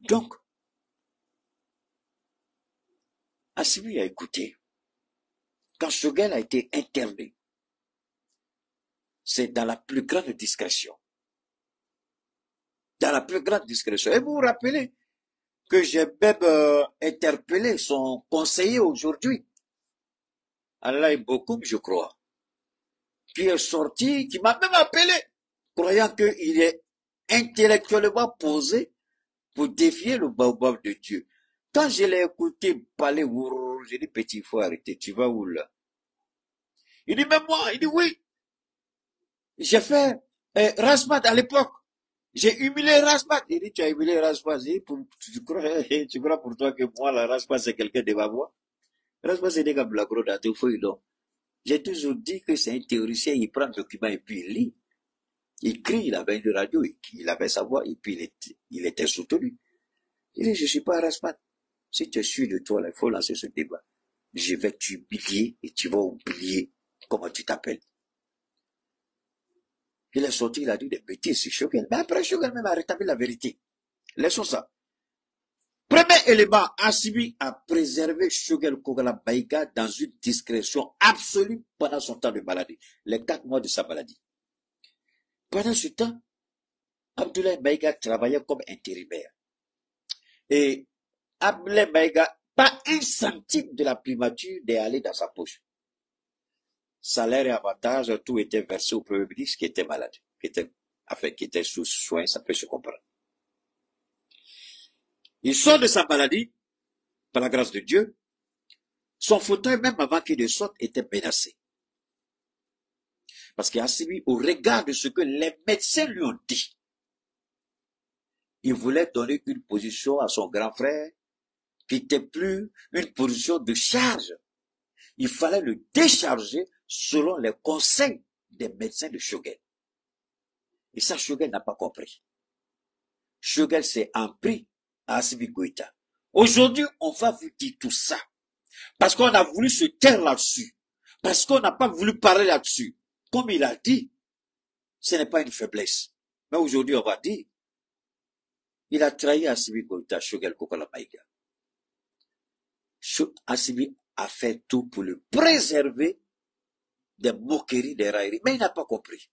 S1: Donc, Assimi a écouté. Quand Choguel a été interné, c'est dans la plus grande discrétion. Dans la plus grande discrétion. Et vous vous rappelez que j'ai même interpellé son conseiller aujourd'hui, Allah Bokoum, je crois, qui est sorti, qui m'a même appelé, croyant qu'il est intellectuellement posé pour défier le baobab de Dieu. Quand je l'ai écouté parler, j'ai dit, petit, il faut arrêter, tu vas où là? Il dit, même moi, il dit, oui. J'ai fait Rasmat à l'époque. J'ai humilié Rasmat. Il dit, tu as humilié Rasmat. Tu crois pour toi que moi, la Rasmat, c'est quelqu'un devant moi? Rasmat, c'est des gars blagro dans tes feuilles, non. J'ai toujours dit que c'est un théoricien, il prend un document et puis il lit. Il crie, il avait une radio, il avait sa voix, et puis il était soutenu. Il dit, je suis pas Rasmat. Si tu es sûr de toi, il faut lancer ce débat. Je vais t'humilier et tu vas oublier comment tu t'appelles. Il est sorti, il a dit des bêtises sur Choguel. Mais après, Choguel même a rétabli la vérité. Laissons ça. Premier élément, Assimi a préservé Choguel Kokala Maïga dans une discrétion absolue pendant son temps de maladie. Les 4 mois de sa maladie. Pendant ce temps, Abdoulaye Maïga travaillait comme intérimaire. Et Abdoulaye Maïga, pas un centime de la primature n'est allé dans sa poche. Salaire et avantages, tout était versé au Premier ministre qui était malade, qui était sous soins, ça peut se comprendre. Il sort de sa maladie, par la grâce de Dieu, son fauteuil, même avant qu'il ne sorte, était menacé. Parce qu'il a suivi au regard de ce que les médecins lui ont dit. Il voulait donner une position à son grand frère, qui n'était plus une position de charge. Il fallait le décharger selon les conseils des médecins de Choguel. Et ça, Choguel n'a pas compris. Choguel s'est empris à Assimi Goïta. Aujourd'hui, on va vous dire tout ça. Parce qu'on a voulu se taire là-dessus. Parce qu'on n'a pas voulu parler là-dessus. Comme il a dit, ce n'est pas une faiblesse. Mais aujourd'hui, on va dire, il a trahi Assimi Goïta, Choguel Kokala Maïga. Assimi a fait tout pour le préserver des moqueries, des railleries. Mais il n'a pas compris.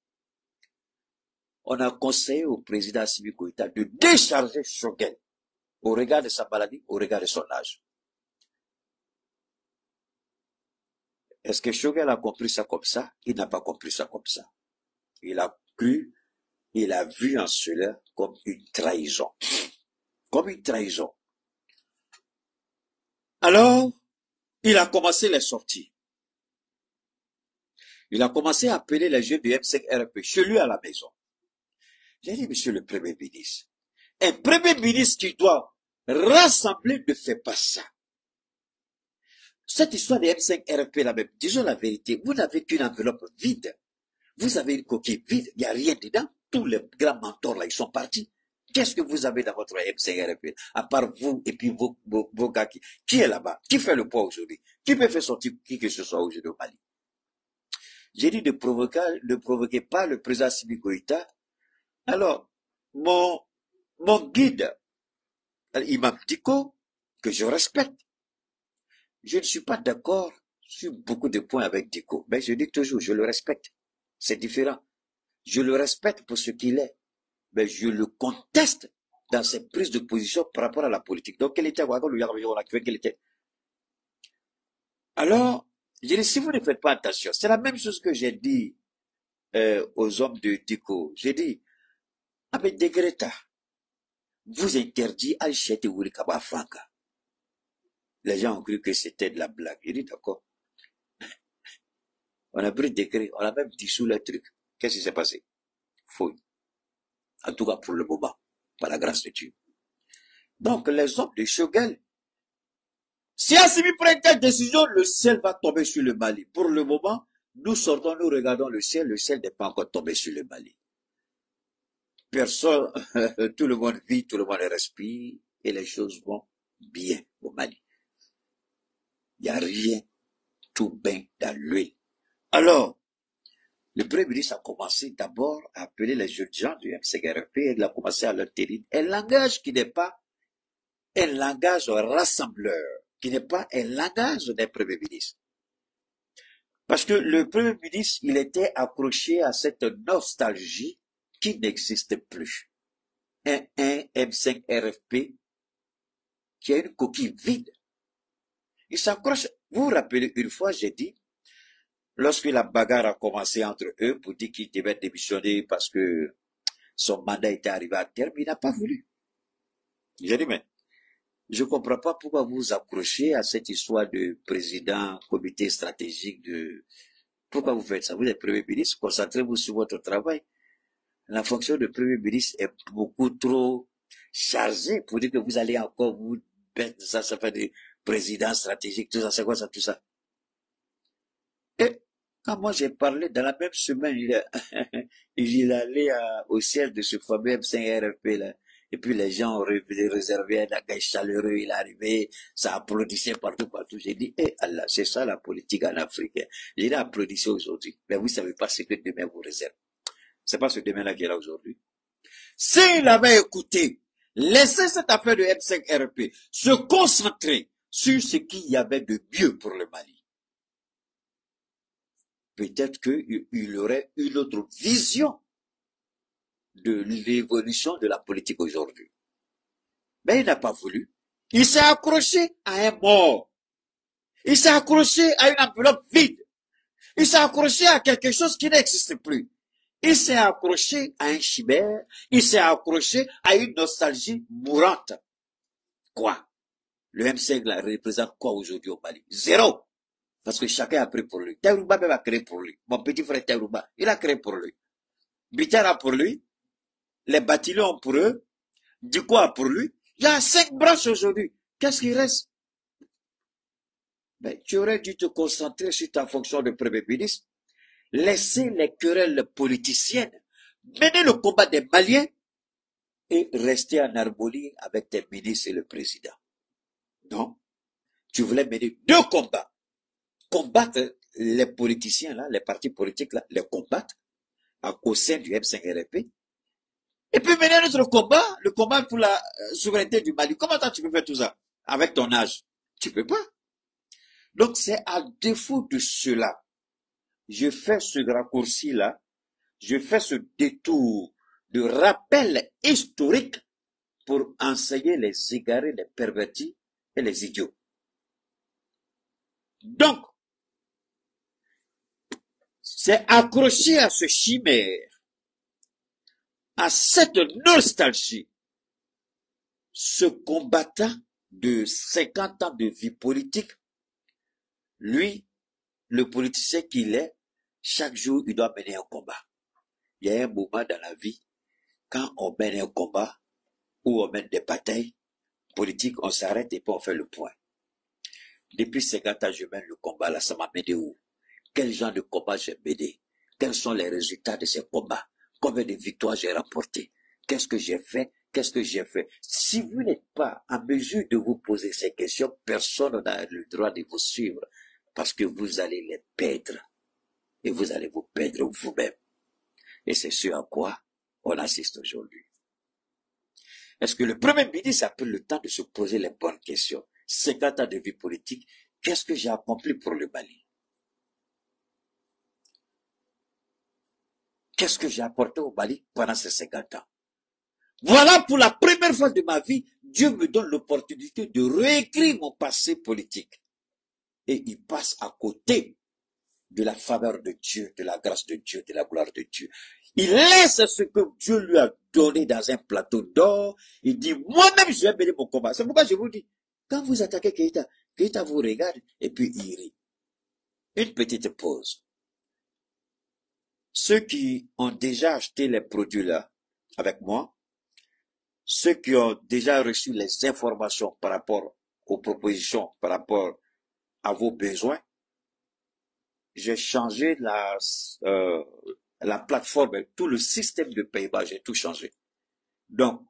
S1: on a conseillé au président Assimi Goïta de décharger Shogel au regard de sa maladie, au regard de son âge. Est-ce que Shogel a compris ça comme ça? Il n'a pas compris ça comme ça. Il a cru, il a vu en cela comme une trahison. Comme une trahison. Alors, il a commencé les sorties. Il a commencé à appeler les jeunes du M5RP chez lui à la maison. J'ai dit, monsieur le Premier ministre, un Premier ministre qui doit rassembler ne fait pas ça. Cette histoire de M5RP là même, disons la vérité, vous n'avez qu'une enveloppe vide. Vous avez une coquille vide, il n'y a rien dedans. Tous les grands mentors là, ils sont partis. Qu'est-ce que vous avez dans votre M5RP? À part vous et puis vos gars qui est là-bas? Qui fait le poids aujourd'hui? Qui peut faire sortir qui que ce soit aujourd'hui au Mali? J'ai dit ne provoquez pas le président Assimi Goïta. Alors, mon guide, Imam Diko, que je respecte, je ne suis pas d'accord sur beaucoup de points avec Diko, mais je dis toujours, je le respecte. C'est différent. Je le respecte pour ce qu'il est, mais je le conteste dans ses prises de position par rapport à la politique. Donc, quel était? Alors, je dis, si vous ne faites pas attention, c'est la même chose que j'ai dit aux hommes de Diko. J'ai dit, avec des Greta, vous interdit Al-Chet et Wurikaba Franca. Les gens ont cru que c'était de la blague. J'ai dit, d'accord. On a pris décret, on a même dissous le truc. Qu'est-ce qui s'est passé? Fouille. En tout cas, pour le moment, par la grâce de Dieu. Donc, les hommes de Shogel, si Assimi prend telle décision, le ciel va tomber sur le Mali. Pour le moment, nous sortons, nous regardons le ciel n'est pas encore tombé sur le Mali. Personne, tout le monde vit, tout le monde respire, et les choses vont bien au Mali. Il n'y a rien, tout bain dans l'huile. Alors, le Premier ministre a commencé d'abord à appeler les jeunes gens du M5RP, et il a commencé à leur tenir un langage qui n'est pas un langage rassembleur, qui n'est pas un langage d'un Premier ministre. Parce que le Premier ministre, il était accroché à cette nostalgie qui n'existe plus. Un M5RFP qui a une coquille vide. Il s'accroche. Vous vous rappelez, une fois, j'ai dit, lorsque la bagarre a commencé entre eux pour dire qu'il devait démissionner parce que son mandat était arrivé à terme, il n'a pas voulu. J'ai dit, mais je ne comprends pas pourquoi vous vous accrochez à cette histoire de président, comité stratégique de... Pourquoi vous faites ça? Vous êtes Premier ministre, concentrez-vous sur votre travail. La fonction de Premier ministre est beaucoup trop chargée pour dire que vous allez encore vous mettre ça fait des présidents stratégiques, tout ça, c'est quoi ça, tout ça? Et quand moi j'ai parlé, dans la même semaine, il allait au siège de ce fameux M5RFP là. Et puis les gens ont réservé un accueil chaleureux, il est arrivé, ça applaudissait partout. J'ai dit, Allah, c'est ça la politique en Afrique. J'ai dit, applaudissez aujourd'hui. Mais vous ne savez pas ce que demain vous réserve. C'est pas ce demain-là qui est là aujourd'hui. S'il avait écouté, laissé cette affaire de M5RP, se concentrer sur ce qu'il y avait de mieux pour le Mali, peut-être qu'il aurait une autre vision de l'évolution de la politique aujourd'hui. Mais il n'a pas voulu. Il s'est accroché à un mort. Il s'est accroché à une enveloppe vide. Il s'est accroché à quelque chose qui n'existe plus. Il s'est accroché à un chimère. Il s'est accroché à une nostalgie mourante. Quoi? Le M5 là représente quoi aujourd'hui au Mali? Zéro. Parce que chacun a pris pour lui. Taïrouba même a créé pour lui. Mon petit frère Taïrouba, il a créé pour lui. Bitara pour lui. Les bâtillons pour eux. Du quoi pour lui? Il y a 5 branches aujourd'hui. Qu'est-ce qui reste? Mais tu aurais dû te concentrer sur ta fonction de Premier ministre. Laisser les querelles politiciennes. Mener le combat des Maliens. Et rester en harmonie avec tes ministres et le président. Non. Tu voulais mener 2 combats. Combattre les politiciens là, les partis politiques là, les combattre au sein du M5RP. Et puis mener notre combat, le combat pour la souveraineté du Mali. Comment tu peux faire tout ça? Avec ton âge. Tu peux pas. Donc c'est à défaut de cela. Je fais ce raccourci là. Je fais ce détour de rappel historique pour enseigner les égarés, les pervertis et les idiots. Donc, c'est accroché à ce chimère, à cette nostalgie, ce combattant de 50 ans de vie politique, lui, le politicien qu'il est, chaque jour, il doit mener un combat. Il y a un moment dans la vie, quand on mène un combat, ou on mène des batailles politiques, on s'arrête et puis on fait le point. Depuis 50 ans, je mène le combat là, ça m'a mené où? Quel genre de combat j'ai mené? Quels sont les résultats de ces combats? Combien de victoires j'ai remportées? Qu'est-ce que j'ai fait? Qu'est-ce que j'ai fait? Si vous n'êtes pas en mesure de vous poser ces questions, personne n'a le droit de vous suivre parce que vous allez les perdre. Et vous allez vous perdre vous-même. Et c'est ce à quoi on assiste aujourd'hui. Est-ce que le Premier ministre a pris le temps de se poser les bonnes questions? 50 ans de vie politique, qu'est-ce que j'ai accompli pour le Mali? Qu'est-ce que j'ai apporté au Mali pendant ces 50 ans? Voilà, pour la première fois de ma vie, Dieu me donne l'opportunité de réécrire mon passé politique. Et il passe à côté de la faveur de Dieu, de la grâce de Dieu, de la gloire de Dieu. Il laisse ce que Dieu lui a donné dans un plateau d'or. Il dit, moi-même, je vais mener mon combat. C'est pourquoi je vous dis, quand vous attaquez Keïta, Keïta vous regarde et puis il rit. Une petite pause. Ceux qui ont déjà acheté les produits là avec moi, ceux qui ont déjà reçu les informations par rapport aux propositions, par rapport à vos besoins, j'ai changé la plateforme, tout le système de paiement, j'ai tout changé. Donc,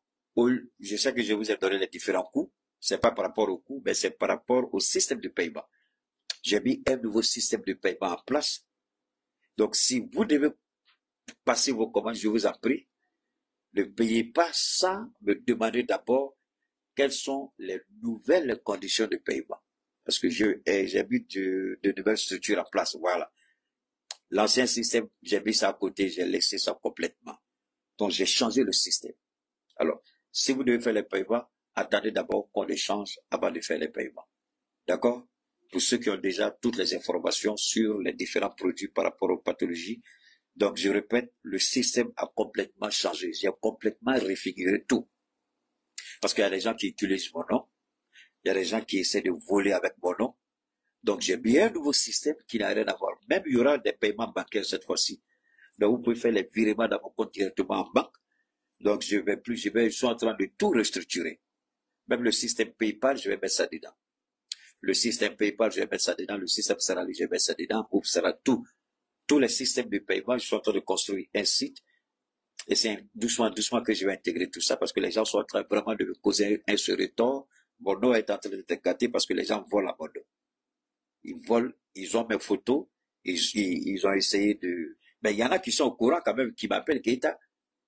S1: je sais que je vous ai donné les différents coûts, c'est pas par rapport au coût, mais c'est par rapport au système de paiement. J'ai mis un nouveau système de paiement en place. Donc, si vous devez passer vos commandes, je vous en prie, ne payez pas sans me demander d'abord quelles sont les nouvelles conditions de paiement. Parce que j'ai mis de nouvelles structures en place. Voilà. L'ancien système, j'ai mis ça à côté, j'ai laissé ça complètement. Donc, j'ai changé le système. Alors, si vous devez faire les paiements, attendez d'abord qu'on les change avant de faire les paiements. D'accord? Pour ceux qui ont déjà toutes les informations sur les différents produits par rapport aux pathologies. Donc, je répète, le système a complètement changé. J'ai complètement réfiguré tout. Parce qu'il y a des gens qui utilisent mon nom. Il y a des gens qui essaient de voler avec mon nom. Donc, j'ai mis un nouveau système qui n'a rien à voir. Même il y aura des paiements bancaires cette fois-ci. Donc, vous pouvez faire les virements dans mon compte directement en banque. Donc, je suis en train de tout restructurer. Même le système PayPal, je vais mettre ça dedans. Le système PayPal, je vais mettre ça dedans. Le système Sarali, je vais mettre ça dedans. Ouf, ça va tout. Tous les systèmes de paiement, je suis en train de construire un site. Et c'est doucement que je vais intégrer tout ça parce que les gens sont en train vraiment de me causer un sur-retort. Mon nom est en train d'être gâté parce que les gens volent à mon nom. Ils volent, ils ont mes photos, ils ont essayé de... Mais il y en a qui sont au courant quand même, qui m'appellent Keïta.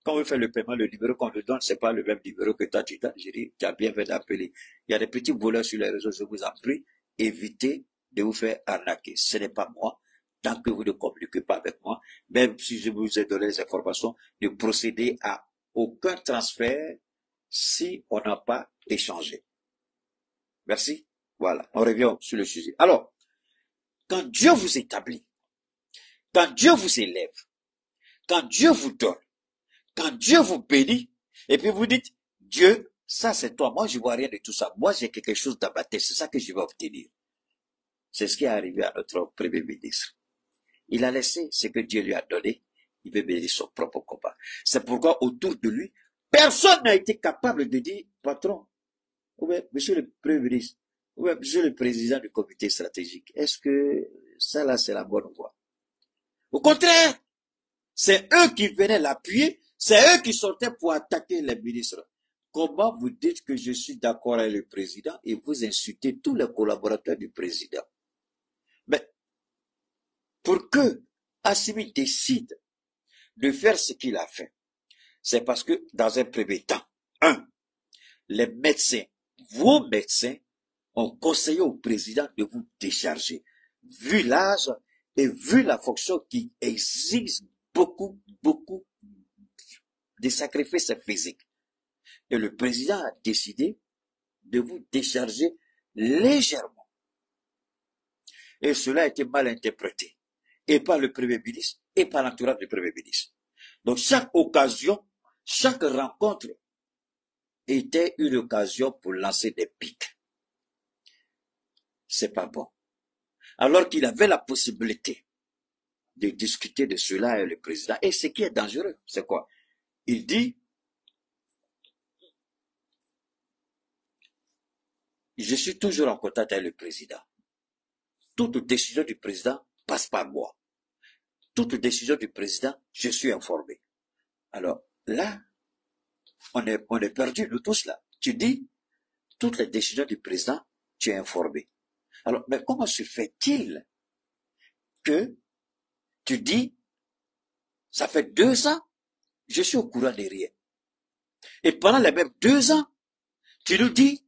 S1: Quand on fait le paiement, le numéro qu'on me donne, c'est pas le même numéro que toi tu donnes. J'ai dit, tu as bien fait d'appeler. Il y a des petits voleurs sur les réseaux, je vous en prie, évitez de vous faire arnaquer. Ce n'est pas moi. Tant que vous ne communiquez pas avec moi, même si je vous ai donné les informations, ne procédez à aucun transfert si on n'a pas échangé. Merci. Voilà, on revient sur le sujet. Alors, quand Dieu vous établit, quand Dieu vous élève, quand Dieu vous donne, quand Dieu vous bénit, et puis vous dites, Dieu, ça c'est toi, moi je vois rien de tout ça, moi j'ai quelque chose dans ma tête, c'est ça que je vais obtenir. C'est ce qui est arrivé à notre Premier ministre. Il a laissé ce que Dieu lui a donné, il veut bénir son propre combat. C'est pourquoi autour de lui, personne n'a été capable de dire, patron, ou bien, monsieur le Premier ministre, ou bien, monsieur le président du comité stratégique, est-ce que ça là c'est la bonne voie? Au contraire, c'est eux qui venaient l'appuyer, c'est eux qui sortaient pour attaquer les ministres. Comment vous dites que je suis d'accord avec le président et vous insultez tous les collaborateurs du président? Mais pour que Assimi décide de faire ce qu'il a fait, c'est parce que dans un premier temps, les médecins, vos médecins, ont conseillé au président de vous décharger, vu l'âge et vu la fonction qui exige beaucoup des sacrifices physiques. Et le président a décidé de vous décharger légèrement. Et cela a été mal interprété. Et par le Premier ministre, et par l'entourage du Premier ministre. Donc chaque occasion, chaque rencontre était une occasion pour lancer des pics. C'est pas bon. Alors qu'il avait la possibilité de discuter de cela avec le président. Et ce qui est dangereux, c'est quoi? Il dit, je suis toujours en contact avec le président. Toute décision du président passe par moi. Toute décision du président, je suis informé. Alors là, on est perdu, nous tous là. Tu dis, toutes les décisions du président, tu es informé. Alors, mais comment se fait-il que tu dis, ça fait 2 ans, je suis au courant de rien. Et pendant les mêmes 2 ans, tu nous dis,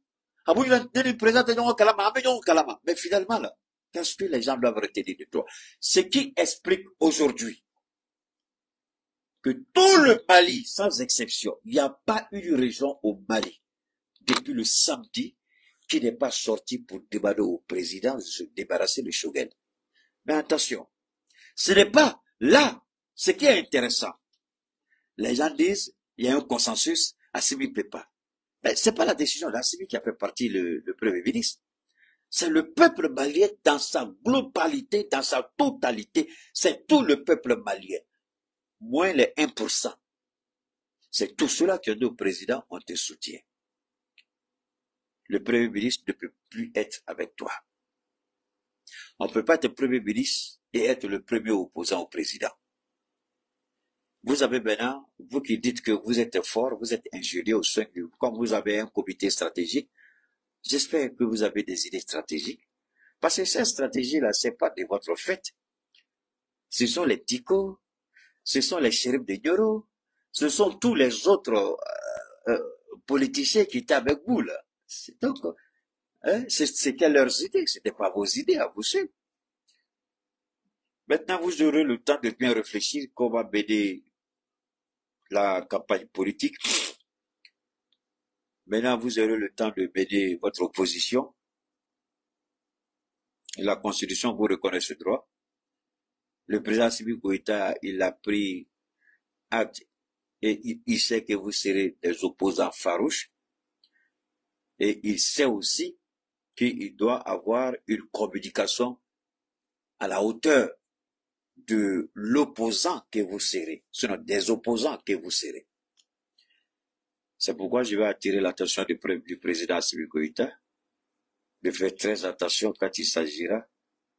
S1: mais finalement, là, qu'est-ce que les gens doivent retenir de toi? Ce qui explique aujourd'hui que tout le Mali, sans exception, il n'y a pas une région au Mali, depuis le samedi, qui n'est pas sorti pour demander au président de se débarrasser de Choguel. Mais attention, ce n'est pas là ce qui est intéressant. Les gens disent, il y a un consensus, Assimi ne peut pas. Mais c'est pas la décision d'Assimi qui a fait partie le Premier ministre. C'est le peuple malien dans sa globalité, dans sa totalité. C'est tout le peuple malien. Moins les 1%. C'est tout cela qui ont dit au président, on te soutient. Le Premier ministre ne peut plus être avec toi. On ne peut pas être Premier ministre et être le premier opposant au président. Vous avez maintenant, vous qui dites que vous êtes fort, vous êtes ingénieux au sein du, comme vous avez un comité stratégique, j'espère que vous avez des idées stratégiques. Parce que cette stratégie-là, c'est pas de votre fait. Ce sont les Tico, ce sont les shérifs de Nioro, ce sont tous les autres politiciens qui étaient avec vous, là. Donc, c'était leurs idées, c'était pas vos idées à vous suivre. Maintenant, vous aurez le temps de bien réfléchir comment mener la campagne politique. Maintenant, vous aurez le temps de mener votre opposition. La Constitution vous reconnaît ce droit. Le président Assimi Goïta, il a pris acte et il sait que vous serez des opposants farouches. Et il sait aussi qu'il doit avoir une communication à la hauteur de l'opposant que vous serez, sinon des opposants que vous serez. C'est pourquoi je vais attirer l'attention du président Assimi Goïta de faire très attention quand il s'agira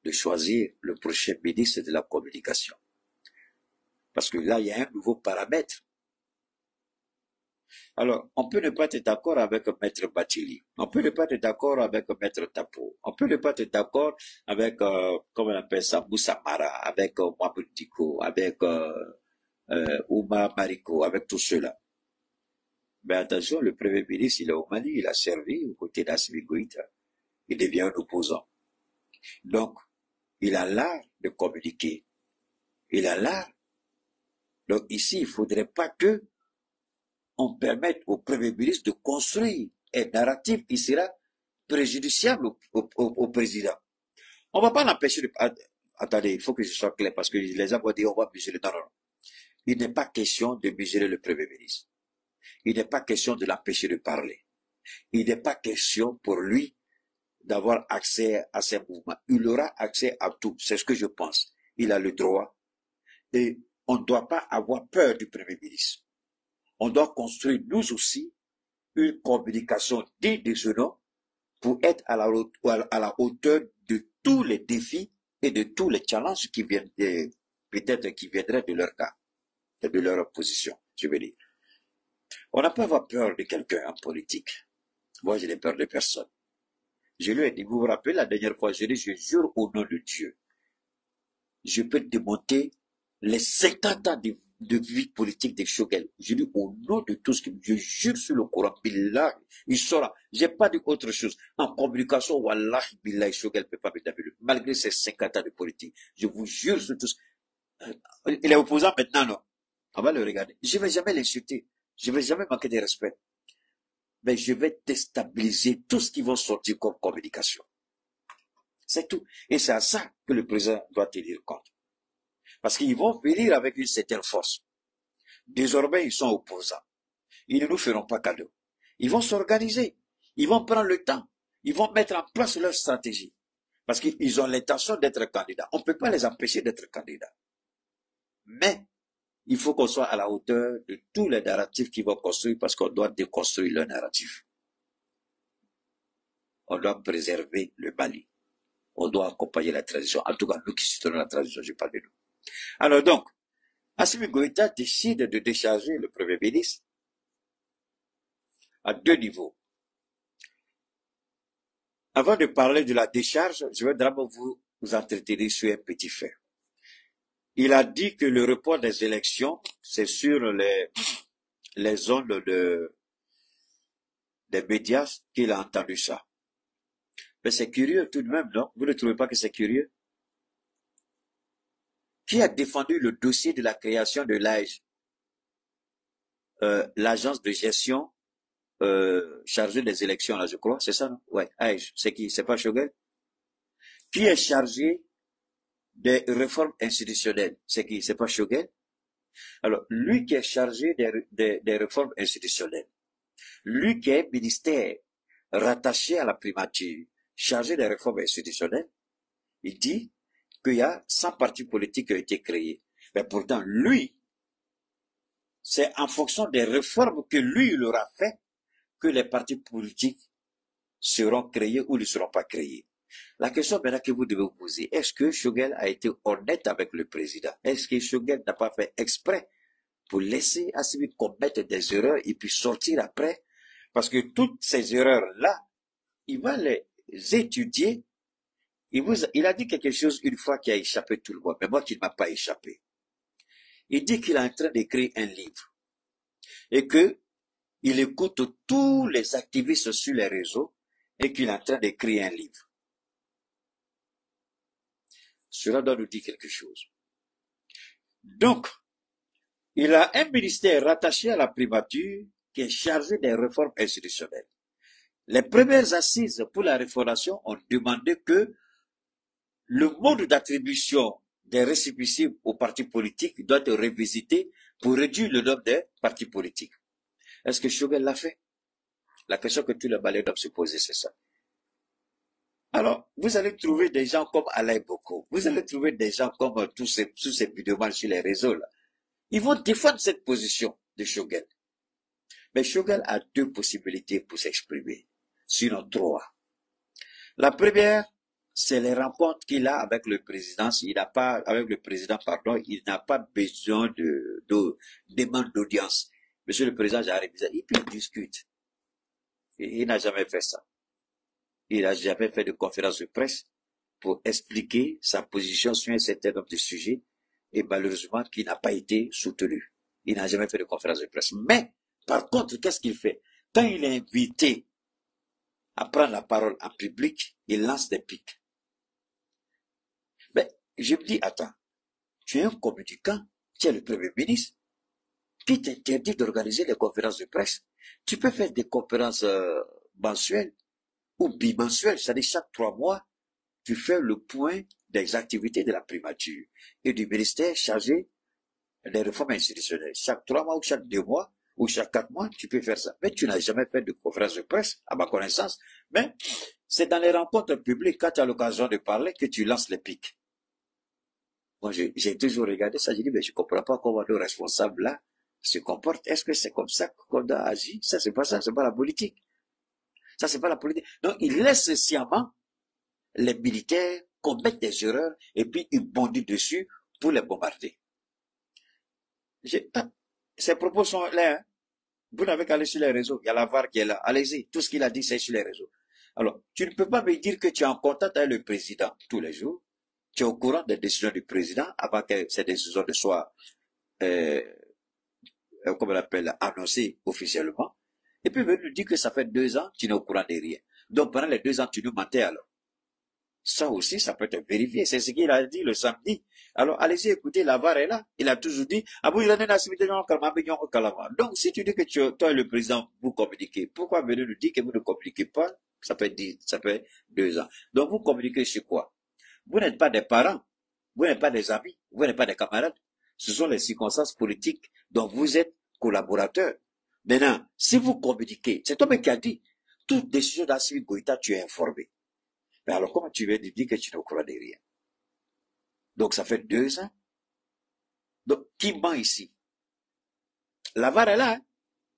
S1: de choisir le prochain ministre de la communication. Parce que là, il y a un nouveau paramètre. Alors, on peut ne pas être d'accord avec Maître Batili, on peut ne pas être d'accord avec Maître Tapo, on peut ne pas être d'accord avec, comment on appelle ça, Moussa Mara, avec Mohamed Diko, avec Ouma Mariko, avec tout cela. Mais attention, le Premier ministre, il est au Mali, il a servi aux côtés d'Assimi Goïta. Il devient un opposant. Donc, il a l'art de communiquer. Il a l'art. Donc ici, il ne faudrait pas que on permette au Premier ministre de construire un narratif qui sera préjudiciable au président. On ne va pas l'empêcher de... Attendez, il faut que je sois clair, parce que les gens vont dire, on va museler. Non, non, non. Il n'est pas question de museler le Premier ministre. Il n'est pas question de l'empêcher de parler. Il n'est pas question pour lui d'avoir accès à ces mouvements. Il aura accès à tout. C'est ce que je pense. Il a le droit. Et on ne doit pas avoir peur du Premier ministre. On doit construire, nous aussi, une communication digne de ce nom pour être à la hauteur de tous les défis et de tous les challenges qui viennent, peut-être qui viendraient de leur cas et de leur position, je veux dire. On n'a pas à avoir peur de quelqu'un en politique. Moi, je n'ai peur de personne. Je lui ai dit, vous vous rappelez la dernière fois, je dis, je jure au nom de Dieu, je peux démonter les 50 ans de vie politique de Choguel. Je dis au nom de tout ce que je jure sur le Coran, billah, il saura. J'ai pas dit autre chose. En communication, wallah, billah, Choguel ne peut pas me taper. Malgré ces 50 ans de politique, je vous jure sur tout ce... Il est opposant maintenant, non? On va le regarder. Je ne vais jamais l'insulter. Je ne vais jamais manquer de respect. Mais je vais déstabiliser tout ce qui va sortir comme communication. C'est tout. Et c'est à ça que le président doit tenir compte. Parce qu'ils vont venir avec une certaine force. Désormais, ils sont opposants. Ils ne nous feront pas cadeau. Ils vont s'organiser. Ils vont prendre le temps. Ils vont mettre en place leur stratégie. Parce qu'ils ont l'intention d'être candidats. On ne peut pas les empêcher d'être candidats. Mais, il faut qu'on soit à la hauteur de tous les narratifs qu'ils vont construire parce qu'on doit déconstruire le narratif. On doit préserver le Mali. On doit accompagner la transition. En tout cas, nous qui soutenons la transition, je parle de nous. Alors donc, Assimi Goïta décide de décharger le Premier ministre à 2 niveaux. Avant de parler de la décharge, je vais d'abord vous entretenir sur un petit fait. Il a dit que le report des élections, c'est sur les zones des médias qu'il a entendu ça. Mais c'est curieux tout de même, non? Vous ne trouvez pas que c'est curieux? Qui a défendu le dossier de la création de l'AGE, l'agence de gestion chargée des élections, là, je crois, c'est ça, non? Ouais, AGE, c'est qui? C'est pas Choguel? Qui est chargé des réformes institutionnelles? C'est qui? C'est pas Choguel? Alors, lui qui est chargé des réformes institutionnelles, lui qui est ministère rattaché à la primature, chargé des réformes institutionnelles, il dit qu'il y a 100 partis politiques qui ont été créés. Mais pourtant, lui, c'est en fonction des réformes que lui, il aura fait que les partis politiques seront créés ou ne seront pas créés. La question maintenant que vous devez vous poser, est-ce que Choguel a été honnête avec le président? Est-ce que Choguel n'a pas fait exprès pour laisser Assimi commettre des erreurs et puis sortir après? Parce que toutes ces erreurs-là, il va les étudier. Il a dit quelque chose une fois qui a échappé tout le monde, mais moi qui ne m'a pas échappé. Il dit qu'il est en train d'écrire un livre et que il écoute tous les activistes sur les réseaux et qu'il est en train d'écrire un livre. Cela doit nous dire quelque chose. Donc, il a un ministère rattaché à la primature qui est chargé des réformes institutionnelles. Les premières assises pour la réformation ont demandé que le mode d'attribution des récépissés aux partis politiques doit être revisité pour réduire le nombre des partis politiques. Est-ce que Choguel l'a fait? La question que tous les Maliens doivent se poser, c'est ça. Alors, vous allez trouver des gens comme Alain Boko, vous allez trouver des gens comme tous ces vidéomans sur les réseaux là. Ils vont défendre cette position de Choguel. Mais Choguel a 2 possibilités pour s'exprimer, sinon 3. La première, c'est les rencontres qu'il a avec le président. Il n'a pas besoin de demande d'audience. Monsieur le président, j'arrive, il discute. Et il n'a jamais fait ça. Il n'a jamais fait de conférence de presse pour expliquer sa position sur un certain nombre de sujets et malheureusement qui n'a pas été soutenu. Il n'a jamais fait de conférence de presse. Mais, par contre, qu'est-ce qu'il fait? Quand il est invité à prendre la parole en public, il lance des pics. Mais, je me dis, attends, tu es un communicant, tu es le Premier ministre, qui t'interdit d'organiser des conférences de presse. Tu peux faire des conférences mensuelles ou bimensuelles, c'est-à-dire chaque 3 mois, tu fais le point des activités de la primature et du ministère chargé des réformes institutionnelles. Chaque 3 mois ou chaque 2 mois ou chaque 4 mois, tu peux faire ça. Mais tu n'as jamais fait de conférence de presse, à ma connaissance. Mais c'est dans les rencontres publiques, quand tu as l'occasion de parler, que tu lances les pics. Moi, j'ai toujours regardé ça, j'ai dit, mais je ne comprends pas comment nos responsables là se comportent. Est-ce que c'est comme ça qu'on doit agir? Ça, c'est pas ça, c'est pas la politique. Ça, c'est pas la politique. Donc, ils laissent sciemment les militaires commettent des erreurs et puis ils bondissent dessus pour les bombarder. Ces propos sont là. Hein? Vous n'avez qu'à aller sur les réseaux. Il y a la VAR qui est là. Allez-y. Tout ce qu'il a dit, c'est sur les réseaux. Alors, tu ne peux pas me dire que tu es en contact avec le président tous les jours. Tu es au courant des décisions du président avant que ces décisions ne soient, comme on l'appelle, annoncées officiellement. Et puis, venir nous dire que ça fait 2 ans, tu n'es au courant de rien. Donc, pendant les 2 ans, tu nous mentais alors. Ça aussi, ça peut être vérifié. C'est ce qu'il a dit le samedi. Alors, allez-y, écoutez, la VAR est là. Il a toujours dit, donc, si tu dis que toi et le président, vous communiquez, pourquoi venir nous dire que vous ne communiquez pas? Ça fait 2 ans. Donc, vous communiquez sur quoi? Vous n'êtes pas des parents. Vous n'êtes pas des amis. Vous n'êtes pas des camarades. Ce sont les circonstances politiques dont vous êtes collaborateurs. Maintenant, si vous communiquez, c'est toi-même qui as dit, toute décision d'Assimi Goïta, tu es informé. Mais alors, comment tu viens de dire que tu ne crois de rien? Donc, ça fait 2 ans. Donc, qui ment ici? La VAR est là, hein?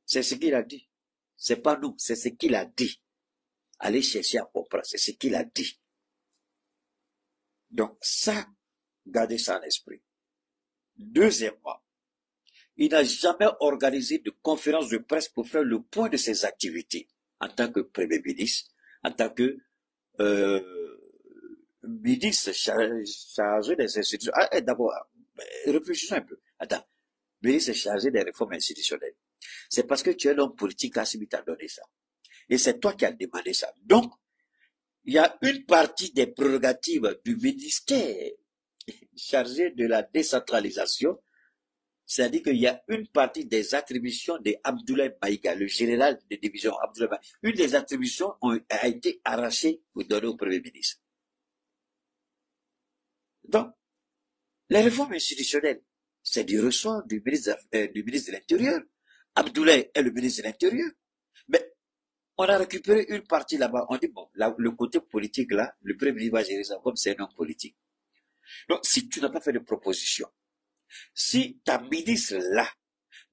S1: C'est ce qu'il a dit. C'est pas nous, c'est ce qu'il a dit. Allez chercher à comprendre, c'est ce qu'il a dit. Donc, ça, gardez ça en esprit. Deuxièmement, il n'a jamais organisé de conférence de presse pour faire le point de ses activités en tant que Premier ministre, en tant que ministre chargé des institutions. D'abord, réfléchissons un peu. Attends, ministre chargé des réformes institutionnelles. C'est parce que tu es l'homme politique, Assimi t'a donné ça. Et c'est toi qui as demandé ça. Donc, il y a une partie des prérogatives du ministère chargé de la décentralisation. C'est-à-dire qu'il y a une partie des attributions de Abdoulaye Maïga, le général de division Abdoulaye Maïga. Une des attributions a été arrachée pour donner au Premier ministre. Donc, les réformes institutionnelles, c'est du ressort du ministre de l'Intérieur. Abdoulaye est le ministre de l'Intérieur. Mais on a récupéré une partie là-bas. On dit, bon, là, le côté politique là, le Premier ministre va gérer ça comme c'est un homme politique. Donc, si tu n'as pas fait de proposition, si ta ministre là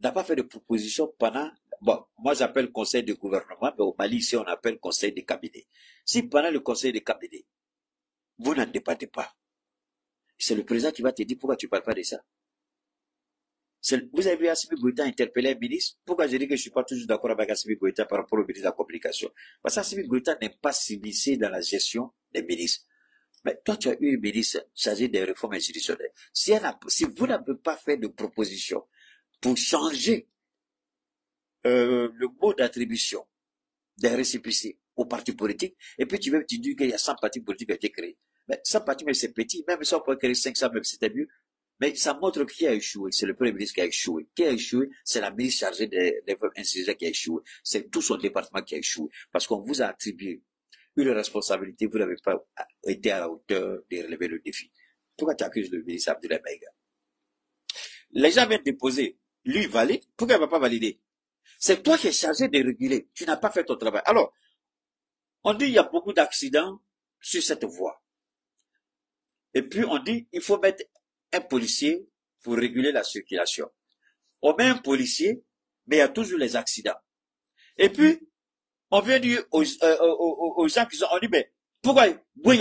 S1: n'a pas fait de proposition pendant, bon, moi j'appelle conseil de gouvernement, mais au Mali ici on appelle conseil de cabinet. Si pendant le conseil de cabinet, vous n'en débattez pas, c'est le président qui va te dire pourquoi tu ne parles pas de ça. Vous avez vu Assimi Goïta interpeller un ministre. Pourquoi je dis que je ne suis pas toujours d'accord avec Assimi Goïta par rapport au ministre de la communication? Parce qu'Assimi Goïta n'est pas s'immiscer dans la gestion des ministres. Mais toi, tu as eu un ministre chargé des réformes institutionnelles. Si vous n'avez pas fait de proposition pour changer le mot d'attribution des récépissés aux partis politiques, et puis tu veux te dire qu'il y a 100 partis politiques qui ont été créés. Mais 100 partis, mais c'est petit. Même si on peut créer 500, même si c'était mieux. Mais ça montre qui a échoué. C'est le Premier ministre qui a échoué. Qui a échoué? C'est la ministre chargée des réformes institutionnelles qui a échoué. C'est tout son département qui a échoué. Parce qu'on vous a attribué une responsabilité, vous n'avez pas été à la hauteur de relever le défi. Pourquoi tu accuses le ministre Abdoulaye Maïga? Les gens viennent déposer, lui valide, pourquoi il ne va pas valider? C'est toi qui es chargé de réguler, tu n'as pas fait ton travail. Alors, on dit il y a beaucoup d'accidents sur cette voie. Et puis on dit il faut mettre un policier pour réguler la circulation. On met un policier, mais il y a toujours les accidents. Et puis, on vient dire aux gens qui sont, on dit, mais pourquoi, oui, il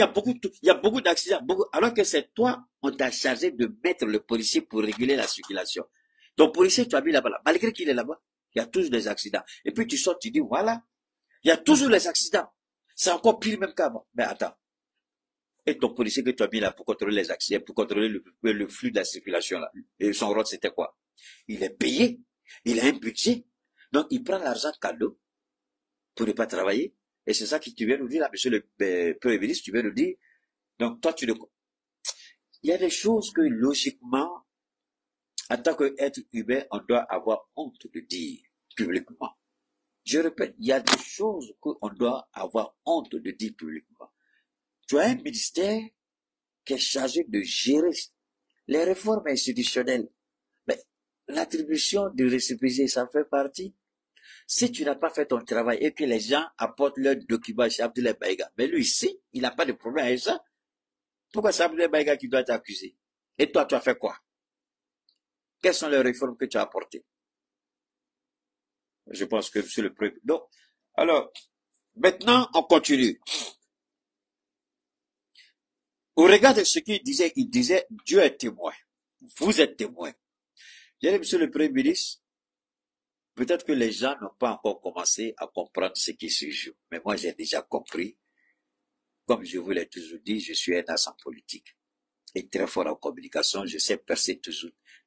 S1: y a beaucoup d'accidents, alors que c'est toi, on t'a chargé de mettre le policier pour réguler la circulation. Ton policier, tu as mis là-bas, malgré qu'il est là-bas, il y a toujours des accidents. Et puis tu sors, tu dis, voilà, il y a toujours les accidents. C'est encore pire même qu'avant. Mais attends. Et ton policier que tu as mis là pour contrôler les accidents, pour contrôler le flux de la circulation là. Et son rôle, c'était quoi? Il est payé. Il a un budget. Donc, il prend l'argent cadeau pour ne pas travailler. Et c'est ça que tu viens nous dire là, monsieur le Premier ministre, tu viens nous dire. Donc, toi, il y a des choses que, logiquement, en tant qu'être humain, on doit avoir honte de dire publiquement. Je répète, il y a des choses qu'on doit avoir honte de dire publiquement. Tu as un ministère qui est chargé de gérer les réformes institutionnelles. Mais l'attribution du récépissé, ça fait partie. Si tu n'as pas fait ton travail et que les gens apportent leurs documents chez Abdoulaye Maïga, mais lui ici, il n'a pas de problème avec ça. Pourquoi c'est Abdoulaye Maïga qui doit t'accuser? Et toi, tu as fait quoi? Quelles sont les réformes que tu as apportées? Je pense que c'est le premier. Donc, alors, maintenant, on continue. Au regard de ce qu'il disait, Dieu est témoin. Vous êtes témoin. J'ai dit, monsieur le Premier ministre, peut-être que les gens n'ont pas encore commencé à comprendre ce qui se joue. Mais moi, j'ai déjà compris. Comme je vous l'ai toujours dit, je suis un agent politique. Et très fort en communication, je sais percer tout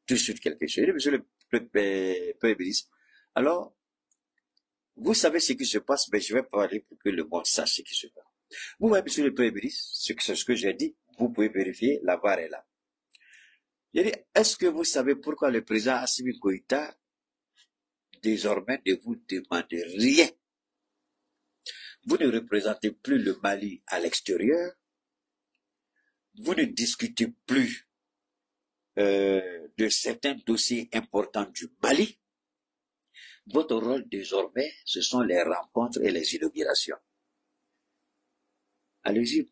S1: de suite quelque chose. J'ai dit, monsieur le Premier ministre, alors, vous savez ce qui se passe, mais je vais parler pour que le monde sache ce qui se passe. Vous voyez, monsieur le Premier ministre, c'est ce que j'ai dit, vous pouvez vérifier, la VAR est là. J'ai dit, est-ce que vous savez pourquoi le président Assimi Goïta, désormais, ne vous demande rien? Vous ne représentez plus le Mali à l'extérieur, vous ne discutez plus de certains dossiers importants du Mali. Votre rôle désormais, ce sont les rencontres et les inaugurations. Allez-y.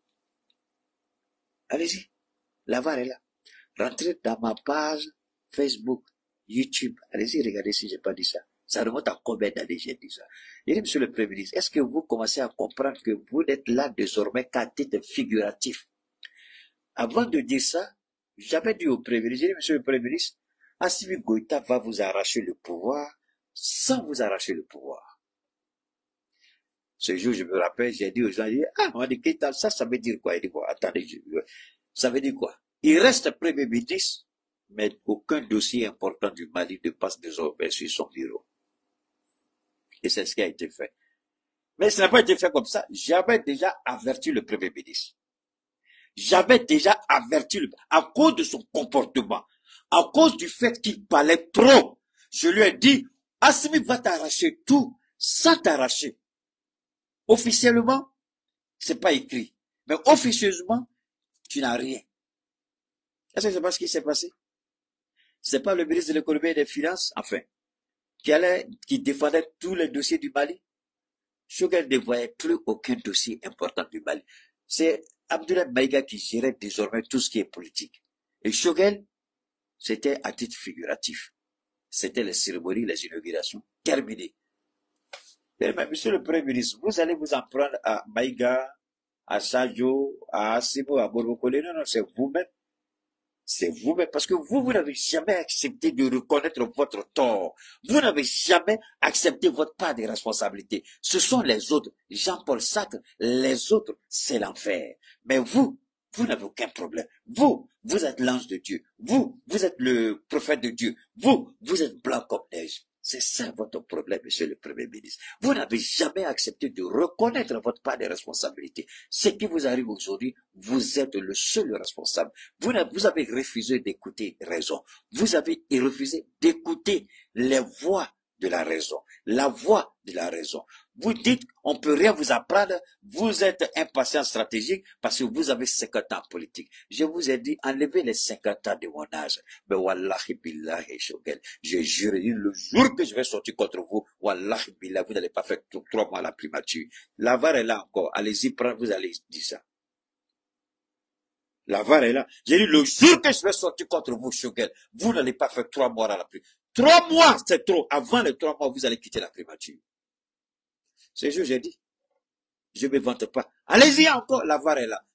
S1: Allez-y. La VAR est là. Rentrez dans ma page Facebook, YouTube. Allez-y, regardez si j'ai pas dit ça. Ça remonte à combien d'années j'ai dit ça. Et monsieur le Premier ministre, est-ce que vous commencez à comprendre que vous n'êtes là désormais qu'à titre figuratif? Avant de dire ça, j'avais dit au Premier ministre, j'ai dit, monsieur le Premier ministre, Assimi Goïta va vous arracher le pouvoir sans vous arracher le pouvoir. Ce jour, je me rappelle, j'ai dit aux gens, on dit Keïta, ça veut dire quoi? Il dit, bon, attendez, ça veut dire quoi? Il reste Premier ministre, mais aucun dossier important du Mali ne passe désormais sur son bureau. Et c'est ce qui a été fait. Mais ça n'a pas été fait comme ça. J'avais déjà averti le Premier ministre. J'avais déjà averti, à cause de son comportement, à cause du fait qu'il parlait trop. Je lui ai dit, Assimi va t'arracher tout, sans t'arracher. Officiellement, c'est pas écrit. Mais officieusement, tu n'as rien. Est-ce que c'est pas ce qui s'est passé? C'est pas le ministre de l'économie et des finances, enfin, qui défendait tous les dossiers du Mali. Choguel ne voyait plus aucun dossier important du Mali. C'est Abdoulaye Maïga qui gérait désormais tout ce qui est politique. Et Choguel, c'était à titre figuratif. C'était les cérémonies, les inaugurations terminées. Mais monsieur le Premier ministre, vous allez vous en prendre à Maïga, à Sadio, à Assimo, à Borokole. Non, c'est vous-même. C'est vous-même, parce que vous n'avez jamais accepté de reconnaître votre tort. Vous n'avez jamais accepté votre part de responsabilité. Ce sont les autres. Jean-Paul Sartre, les autres, c'est l'enfer. Mais vous n'avez aucun problème. Vous êtes l'ange de Dieu. Vous êtes le prophète de Dieu. Vous êtes blanc comme neige. C'est ça votre problème, monsieur le Premier ministre. Vous n'avez jamais accepté de reconnaître votre part de responsabilité. Ce qui vous arrive aujourd'hui, vous êtes le seul responsable. Vous avez refusé d'écouter raison. Vous avez refusé d'écouter les voix de la raison. La voix de la raison. Vous dites, on peut rien vous apprendre, vous êtes impatient stratégique parce que vous avez 50 ans politique. Je vous ai dit, enlevez les 50 ans de mon âge. Mais wallahi billahi Choguel, je jure, le jour que je vais sortir contre vous, wallahi billahi, vous n'allez pas faire 3 mois à la primature. La VAR est là encore, allez-y prendre, vous allez dire ça. La VAR est là. J'ai dit, le jour que je vais sortir contre vous, Choguel, vous n'allez pas faire 3 mois à la primature. 3 mois, c'est trop. Avant les 3 mois, vous allez quitter la primature. C'est ce que j'ai dit. Je ne me vante pas. Allez-y encore, la VAR est là.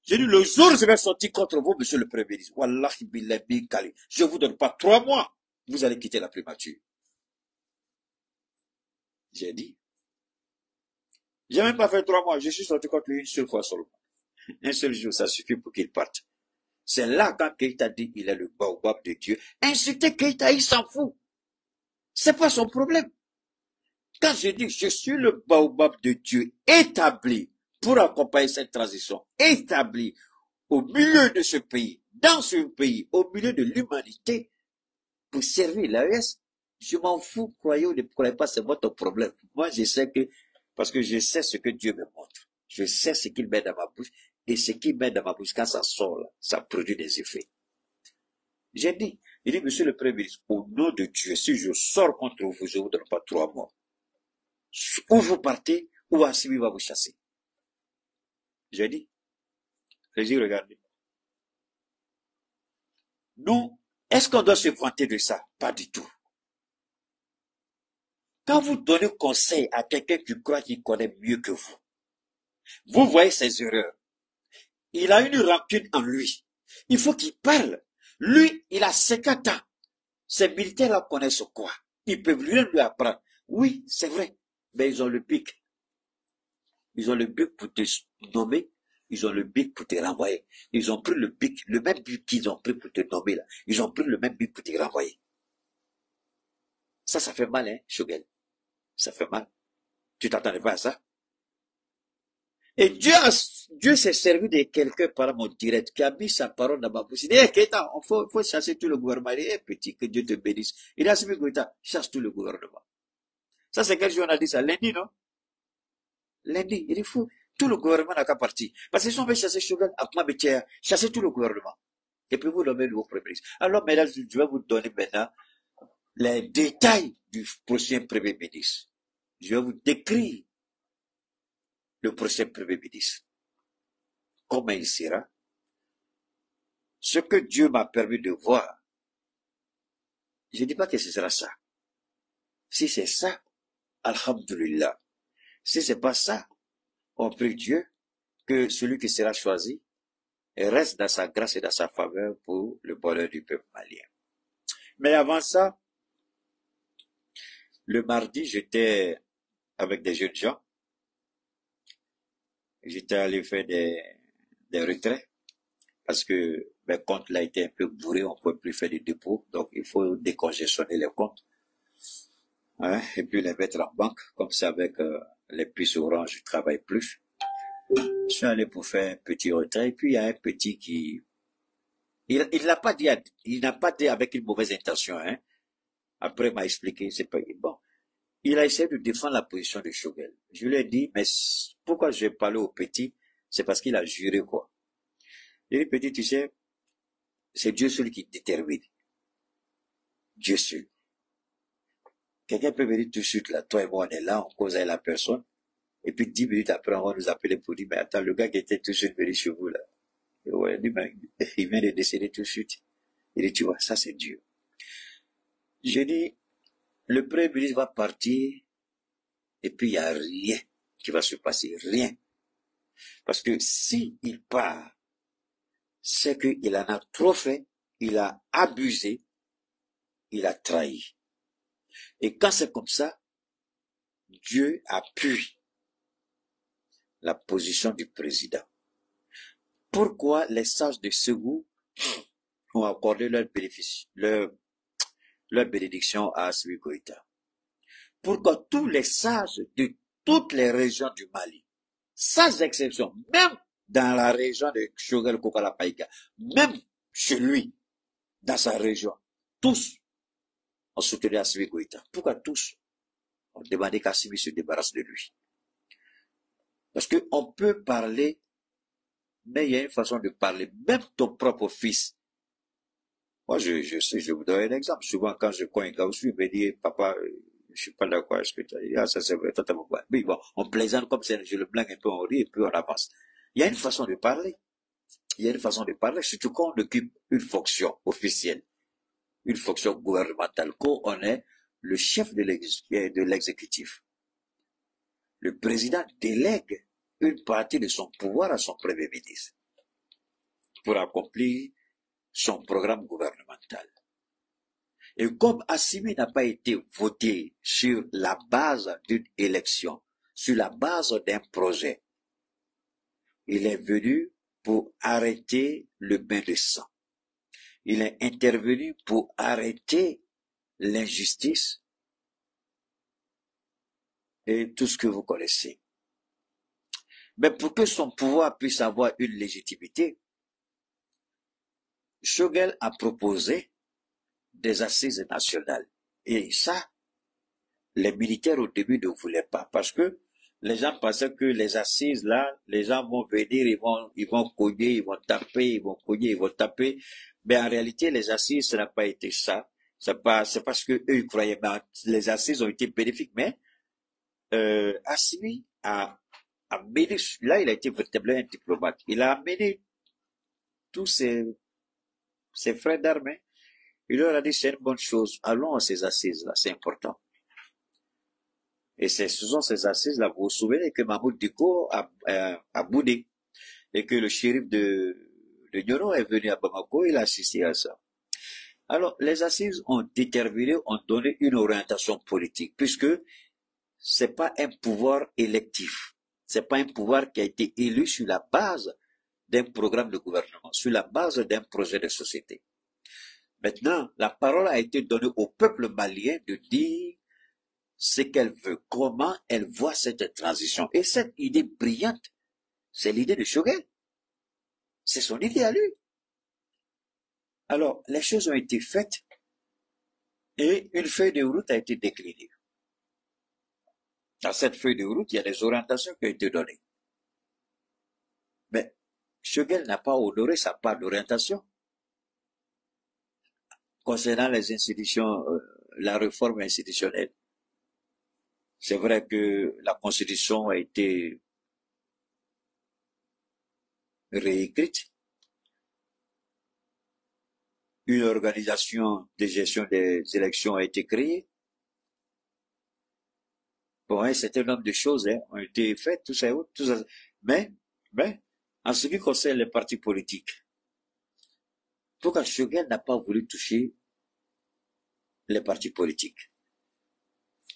S1: J'ai dit, le jour où je vais sortir contre vous, monsieur le Premier ministre, wallahi billahi kali, je ne vous donne pas 3 mois, vous allez quitter la primature. J'ai dit. J'ai même pas fait 3 mois, je suis sorti contre lui une seule fois seulement. Un seul jour, ça suffit pour qu'il parte. C'est là quand Keïta dit qu'il est le baobab de Dieu. Insulter Keïta, il s'en fout. C'est pas son problème. Quand je dis je suis le baobab de Dieu établi pour accompagner cette transition, établi au milieu de ce pays, dans ce pays, au milieu de l'humanité, pour servir l'AES, je m'en fous, croyez ou ne croyez pas, c'est votre problème. Moi, je sais que, parce que je sais ce que Dieu me montre. Je sais ce qu'il met dans ma bouche, et ce qu'il met dans ma bouche, quand ça sort là, ça produit des effets. J'ai dit, il dit, monsieur le Premier ministre, au nom de Dieu, si je sors contre vous, je ne vous donne pas 3 mois. Ou vous partez, ou Assimi va vous chasser. J'ai dit, regardez. Nous, est-ce qu'on doit se vanter de ça? Pas du tout. Quand vous donnez conseil à quelqu'un qui croit qu'il connaît mieux que vous voyez ses erreurs. Il a une rancune en lui. Il faut qu'il parle. Lui, il a 50 ans. Ces militaires-là connaissent quoi? Ils peuvent rien lui apprendre. Oui, c'est vrai. Mais ils ont le bic. Ils ont le bic pour te nommer. Ils ont le bic pour te renvoyer. Ils ont pris le bic, le même bic qu'ils ont pris pour te nommer là. Ils ont pris le même bic pour te renvoyer. Ça fait mal, hein, Choguel. Ça fait mal. Tu t'attendais pas à ça? Et Dieu s'est servi de quelqu'un par mon direct qui a mis sa parole dans ma bouche. Il dit, hey, Keita, faut chasser tout le gouvernement. Il dit, hey, petit, que Dieu te bénisse. Il a Assimi Goïta, chasse tout le gouvernement. Ça, c'est quel jour on a dit ça? Lundi, non? Lundi. Il dit, tout le gouvernement n'a qu'à partir. Parce que si on veut chasser Shogun, chasser tout le gouvernement. Et puis vous nommez le nouveau Premier ministre. Alors, mesdames, je vais vous donner maintenant les détails du prochain Premier ministre. Je vais vous décrire le prochain Premier ministre. Comment il sera? Ce que Dieu m'a permis de voir. Je ne dis pas que ce sera ça. Si c'est ça, alhamdulillah. Si c'est pas ça, on prie Dieu que celui qui sera choisi reste dans sa grâce et dans sa faveur pour le bonheur du peuple malien. Mais avant ça, le mardi, j'étais avec des jeunes gens. J'étais allé faire des retraits parce que mes comptes là étaient un peu bourrés, on ne pouvait plus faire des dépôts, donc il faut décongestionner les comptes. Hein, et puis les mettre en banque, comme ça avec les puces orange, je ne travaille plus. Je suis allé pour faire un petit retrait, et puis il y a un petit qui... Il n'a pas dit avec une mauvaise intention, hein. Après, il m'a expliqué, c'est pas bon. Il a essayé de défendre la position de Shogel. Je lui ai dit, mais pourquoi je vais parler au petit? C'est parce qu'il a juré, quoi. Il dit, petit, tu sais, c'est Dieu seul qui détermine. Dieu seul. Quelqu'un peut venir tout de suite, là, toi et moi, on est là, on cause avec la personne, et puis 10 minutes après, on va nous appeler pour dire, mais attends, le gars qui était tout de suite venu chez vous, là, ouais, il vient de décéder tout de suite. Il dit, tu vois, ça c'est Dieu. J'ai dit, le Premier ministre va partir, et puis il n'y a rien qui va se passer, rien. Parce que si il part, c'est qu'il en a trop fait, il a abusé, il a trahi. Et quand c'est comme ça, Dieu appuie la position du président. Pourquoi les sages de Ségou ont accordé leur bénédiction à Assimi Goïta? Pourquoi tous les sages de toutes les régions du Mali, sans exception, même dans la région de Shogel Kokala Païka, même chez lui, dans sa région, tous ont soutenu Assimi Goïta. Pourquoi tous ont demandé qu'Assimi se débarrasse de lui? Parce qu'on peut parler, mais il y a une façon de parler. Même ton propre fils. Moi, je vous donne un exemple. Souvent, quand je cogne un gars aussi, il me dit, papa, je suis pas d'accord avec ce que tu as dit. Ah, ça c'est vrai, toi, oui, bon, on plaisante comme ça, je le blague un peu, on rit, et puis on avance. Il y a une façon de parler. Il y a une façon de parler, surtout quand on occupe une fonction officielle, une fonction gouvernementale, quand on est le chef de l'exécutif. Le président délègue une partie de son pouvoir à son Premier ministre pour accomplir son programme gouvernemental. Et comme Assimi n'a pas été voté sur la base d'une élection, sur la base d'un projet, il est venu pour arrêter le bain de sang. Il est intervenu pour arrêter l'injustice et tout ce que vous connaissez. Mais pour que son pouvoir puisse avoir une légitimité, Shogel a proposé des assises nationales. Et ça, les militaires au début ne voulaient pas, parce que les gens pensaient que les assises là, les gens vont venir, ils vont cogner, ils vont taper, ils vont cogner, ils vont taper. Mais en réalité, les assises, ça n'a pas été ça. C'est parce que eux, ils croyaient, mais les assises ont été bénéfiques, mais Assimi a mené, là, il a été véritablement un diplomate. Il a amené tous ses frères d'armée. Il leur a dit, c'est une bonne chose, allons à ces assises-là, c'est important. Et ce sont ces assises-là, vous vous souvenez que Mahmoud Diko a boudé, et que le shérif de Nioro est venu à Bamako, il a assisté à ça. Alors, les assises ont déterminé, ont donné une orientation politique, puisque c'est pas un pouvoir électif. C'est pas un pouvoir qui a été élu sur la base d'un programme de gouvernement, sur la base d'un projet de société. Maintenant, la parole a été donnée au peuple malien de dire ce qu'elle veut, comment elle voit cette transition. Et cette idée brillante C'est l'idée de Choguel. C'est son idée à lui. Alors, les choses ont été faites et une feuille de route a été déclinée. Dans cette feuille de route, il y a des orientations qui ont été données. Mais Choguel n'a pas honoré sa part d'orientation. Concernant les institutions, la réforme institutionnelle, c'est vrai que la Constitution a été réécrite. Une organisation de gestion des élections a été créée. Bon, un certain nombre de choses ont été faites, tout ça. Mais, en ce qui concerne les partis politiques, pourquoi Choguel n'a pas voulu toucher les partis politiques?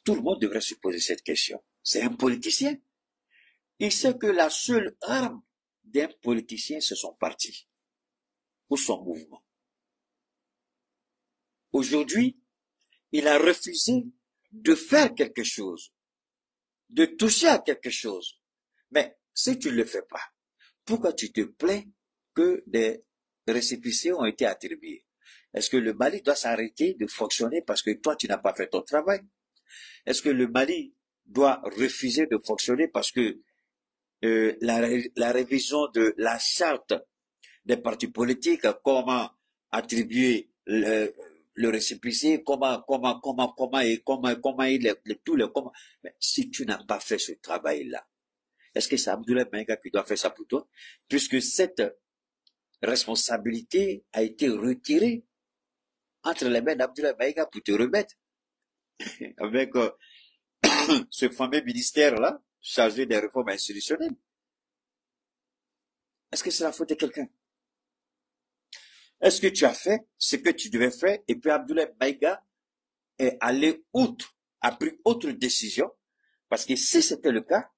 S1: Tout le monde devrait se poser cette question. C'est un politicien. Il sait que la seule arme d'un politicien, c'est son parti ou son mouvement. Aujourd'hui, il a refusé de faire quelque chose, de toucher à quelque chose. Mais si tu ne le fais pas, pourquoi tu te plains que des récépissés ont été attribués? Est-ce que le Mali doit s'arrêter de fonctionner parce que toi, tu n'as pas fait ton travail? Est-ce que le Mali doit refuser de fonctionner parce que la révision de la charte des partis politiques, comment attribuer le récépissé, comment mais si tu n'as pas fait ce travail-là, est-ce que c'est Abdoulaye Maïga qui doit faire ça pour toi? Puisque cette responsabilité a été retirée entre les mains d'Abdoulaye Maïga pour te remettre avec ce fameux ministère-là, chargé des réformes institutionnelles. Est-ce que c'est la faute de quelqu'un? Est-ce que tu as fait ce que tu devais faire et puis Abdoulaye Maïga est allé outre, a pris autre décision? Parce que si c'était le cas,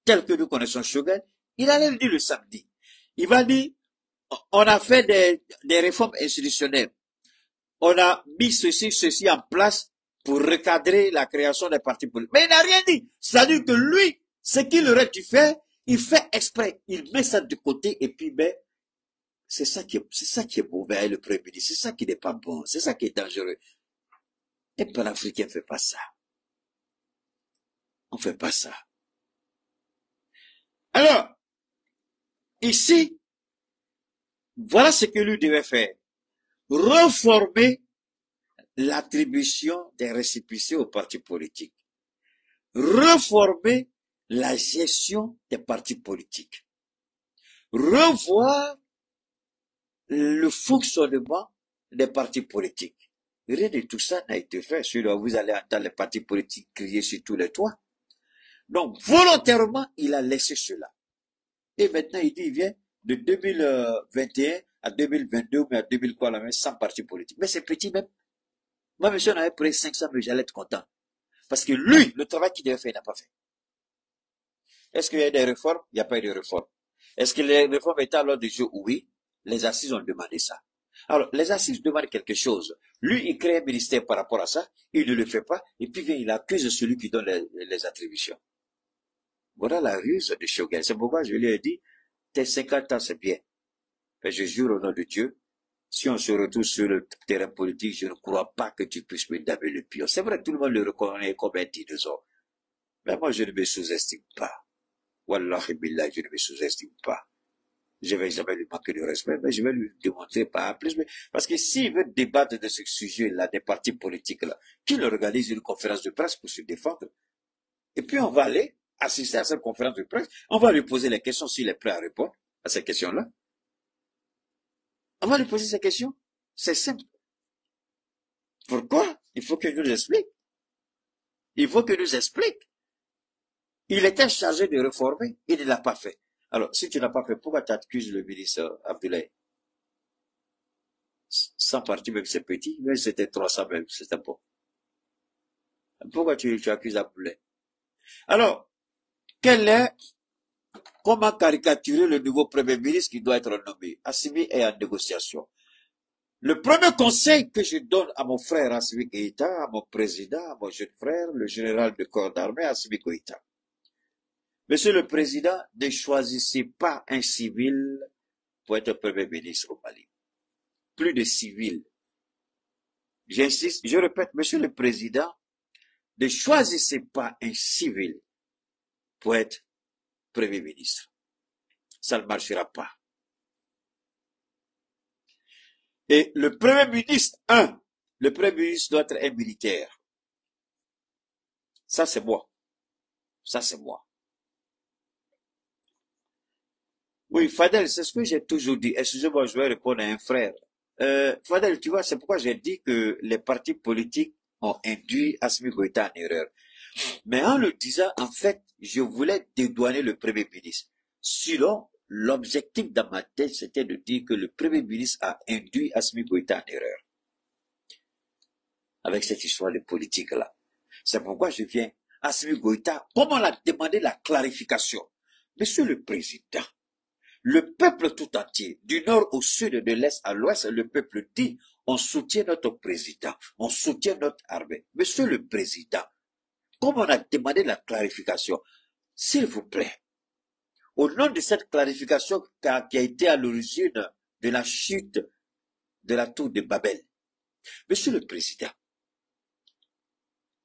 S1: tel que nous connaissons Choguel, il allait le dire le samedi. Il va dire, on a fait des réformes institutionnelles. On a mis ceci en place pour recadrer la création des partis politiques. Mais il n'a rien dit. C'est-à-dire que lui, ce qu'il aurait dû faire, il fait exprès. Il met ça de côté et puis, ben, c'est ça qui est mauvais, le Premier ministre. C'est ça qui n'est pas bon. C'est ça qui est dangereux. Et panafricain ne fait pas ça. On ne fait pas ça. Alors, ici, voilà ce que lui devait faire. Reformer l'attribution des récépissés aux partis politiques. Reformer la gestion des partis politiques. Revoir le fonctionnement des partis politiques. Rien de tout ça n'a été fait. Sinon, vous allez entendre les partis politiques crier sur tous les toits. Donc, volontairement, il a laissé cela. Et maintenant, il dit, il vient de 2021 à 2022, mais à 2000 quoi, là, 100 partis politiques. Mais c'est petit même. Moi, monsieur, on avait pris 500, mais j'allais être content. Parce que lui, le travail qu'il devait faire, il n'a pas fait. Est-ce qu'il y a des réformes? Il n'y a pas eu de réformes. Est-ce que les réformes étaient à l'ordre du jour? Oui. Les assises ont demandé ça. Alors, les assises demandent quelque chose. Lui, il crée un ministère par rapport à ça, il ne le fait pas, et puis il accuse celui qui donne les attributions. Voilà la ruse de Choguel. C'est pourquoi je lui ai dit, tes 50 ans, c'est bien. Mais je jure au nom de Dieu, si on se retrouve sur le terrain politique, je ne crois pas que tu puisses me damer le pion. C'est vrai, tout le monde le reconnaît comme un dinosaure. Mais moi, je ne me sous-estime pas. Wallahi billah, je ne me sous-estime pas. Je vais jamais lui manquer de respect, mais je vais lui démontrer par plus. Parce que s'il veut débattre de ce sujet-là, des partis politiques-là, qu'il organise une conférence de presse pour se défendre. Et puis on va aller assister à cette conférence de presse. On va lui poser les questions s'il est prêt à répondre à ces questions-là. On va lui poser ces questions. C'est simple. Pourquoi? Il faut qu'il nous explique. Il faut qu'il nous explique. Il était chargé de réformer, il ne l'a pas fait. Alors, si tu n'as pas fait, pourquoi tu accuses le ministre Abdoulaye? 100 partis, même c'est petit, mais c'était 300 même, c'était bon. Pourquoi tu accuses Abdoulaye? Alors, comment caricaturer le nouveau Premier ministre qui doit être nommé? Assimi est en négociation. Le premier conseil que je donne à mon frère Assimi Goïta, à mon président, à mon jeune frère, le général de corps d'armée Assimi Goïta, Monsieur le Président, ne choisissez pas un civil pour être Premier ministre au Mali. Plus de civils. J'insiste, je répète, Monsieur le Président, ne choisissez pas un civil pour être Premier ministre. Ça ne marchera pas. Et le Premier ministre, le Premier ministre doit être un militaire. Ça, c'est moi. Ça, c'est moi. Oui, Fadel, c'est ce que j'ai toujours dit. Excusez-moi, je vais répondre à un frère. Fadel, tu vois, c'est pourquoi j'ai dit que les partis politiques ont induit Assimi Goïta en erreur. Mais en le disant, en fait, je voulais dédouaner le Premier ministre. Sinon, l'objectif dans ma tête, c'était de dire que le Premier ministre a induit Assimi Goïta en erreur. Avec cette histoire de politique-là. C'est pourquoi je viens. Assimi Goïta, comme on a demandé la clarification. Monsieur le Président, le peuple tout entier, du nord au sud, de l'est à l'ouest, le peuple dit, on soutient notre président, on soutient notre armée. Monsieur le Président, comme on a demandé la clarification, s'il vous plaît, au nom de cette clarification qui a été à l'origine de la chute de la tour de Babel, Monsieur le Président,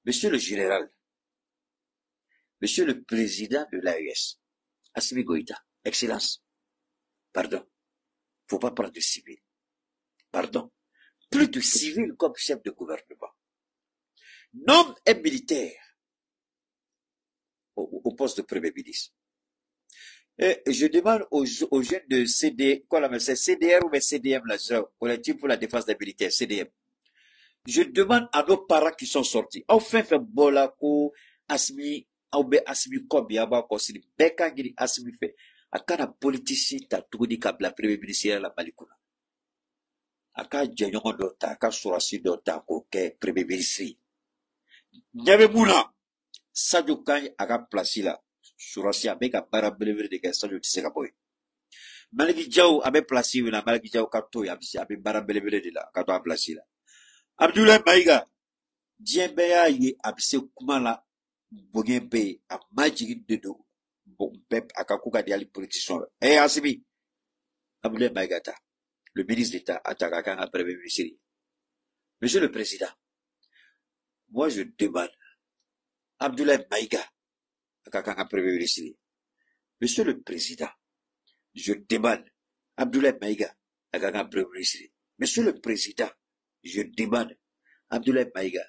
S1: Monsieur le Général, Monsieur le Président de l'AES, Assimi Goïta, Excellence, pardon, faut pas prendre de civil. Pardon, plus de civil comme chef de gouvernement. Nomme un militaire au poste de Premier ministre. Et je demande aux jeunes de CD, quoi la c'est CDR ou CDM, là, collectif pour la défense des militaires, CDM. Je demande à nos parents qui sont sortis. Enfin, fait bolako, Assimi, Assimi Kobiaba, Kosini, Bekangiri, Assimi fait. Akana politicien ta tout dit kabla Premier ministre la Malikuna. Aka djanyon dota, aka surasi dota koke Premier ministre. Nyame mouna, Sadio Kanye aka plasi la. Surasi avec un barabelevere de question de Tissekaboy. Maliki Djao avait placé la Maliki Djao Kato Yabsi avec barabelevere de la Kato a placé la. Abdoulaye Maïga, Djembeya yi abse kumala Bogembe a majigi de do. Bon, pep akakuka diali politicien. Assimi, Abdoulaye Maïga ta, le ministre d'État Atakakan a Premier ministre. Monsieur le Président, moi je demande Abdoulaye Maïga Premier ministre. Monsieur le Président, je demande Abdoulaye Maïga Premier ministre. Monsieur le Président, je demande Abdoulaye Maïga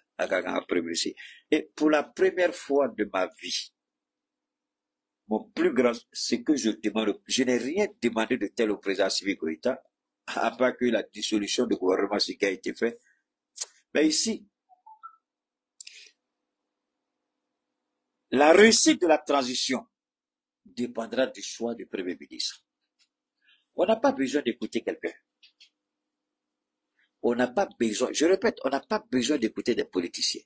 S1: Premier ministre. Et pour la première fois de ma vie, mon plus grand, c'est que je demande, je n'ai rien demandé de tel au président Assimi Goïta, à part que la dissolution du gouvernement qui a été fait. Mais ici, la réussite de la transition dépendra du choix du Premier ministre. On n'a pas besoin d'écouter quelqu'un. On n'a pas besoin, je répète, on n'a pas besoin d'écouter des politiciens.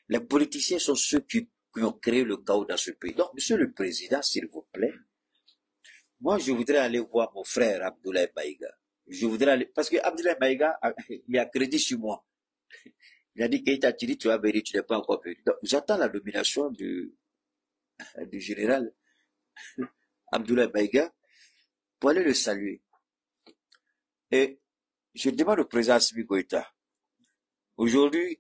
S1: Les politiciens sont ceux qui ont créé le chaos dans ce pays. Donc, Monsieur le Président, s'il vous plaît, moi je voudrais aller voir mon frère Abdoulaye Maïga. Je voudrais aller, parce que Abdoulaye Maïga, il a crédit sur moi. Il a dit Keïta Tiri, tu vas venir, tu n'es pas encore venu. Donc, j'attends la nomination du général Abdoulaye Maïga pour aller le saluer. Et je demande au président Assimi Goïta, aujourd'hui,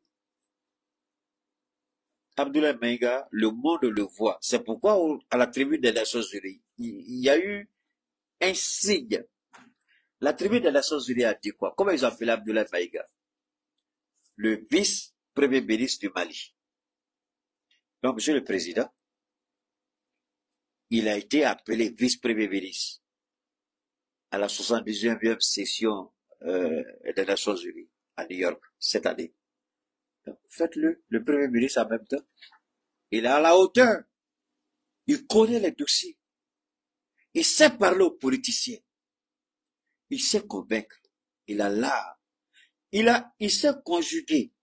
S1: Abdoulaye Maïga, le monde le voit. C'est pourquoi, à la tribune des Nations Unies, il y a eu un signe. La tribune des Nations Unies a dit quoi? Comment ils ont appelé Abdoulaye Maïga? Le vice-premier ministre du Mali. Donc, Monsieur le Président, il a été appelé vice-premier ministre à la 79e session des Nations Unies à New York cette année. Donc, faites-le, le Premier ministre en même temps. Il est à la hauteur. Il connaît les dossiers. Il sait parler aux politiciens. Il sait convaincre. Il a l'art. Il sait conjuguer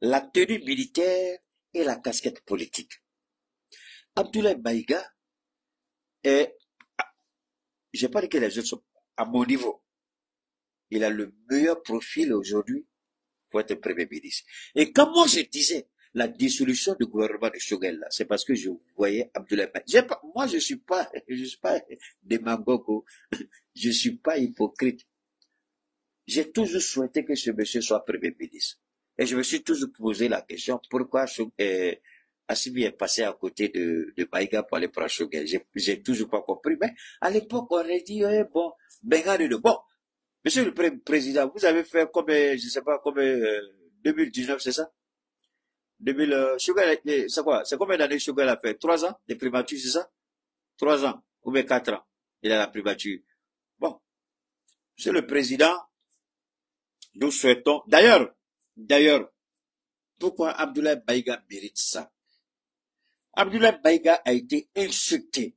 S1: la tenue militaire et la casquette politique. Abdoulaye Maïga est, j'ai pas dit que les autres sont à mon niveau. Il a le meilleur profil aujourd'hui pour être Premier ministre. Et comme moi je disais, la dissolution du gouvernement de Choguel, là, c'est parce que je voyais Abdoulaye Baïga. Moi, je suis pas démagogue, je suis pas hypocrite. J'ai toujours souhaité que ce monsieur soit Premier ministre. Et je me suis toujours posé la question, pourquoi Assimi est passé à côté de Baïga pour aller prendre Choguel. J'ai toujours pas compris. Mais à l'époque, on a dit, bon, bon, monsieur le président, vous avez fait comme, je sais pas, comme 2019, c'est ça? 2000, Choguel, c'est quoi? C'est combien d'années Choguel a fait? 3 ans de primature, c'est ça? 3 ans, ou bien 4 ans, il a la primature. Bon, monsieur le président, nous souhaitons, d'ailleurs, pourquoi Abdoulaye Baïga mérite ça? Abdoulaye Baïga a été insulté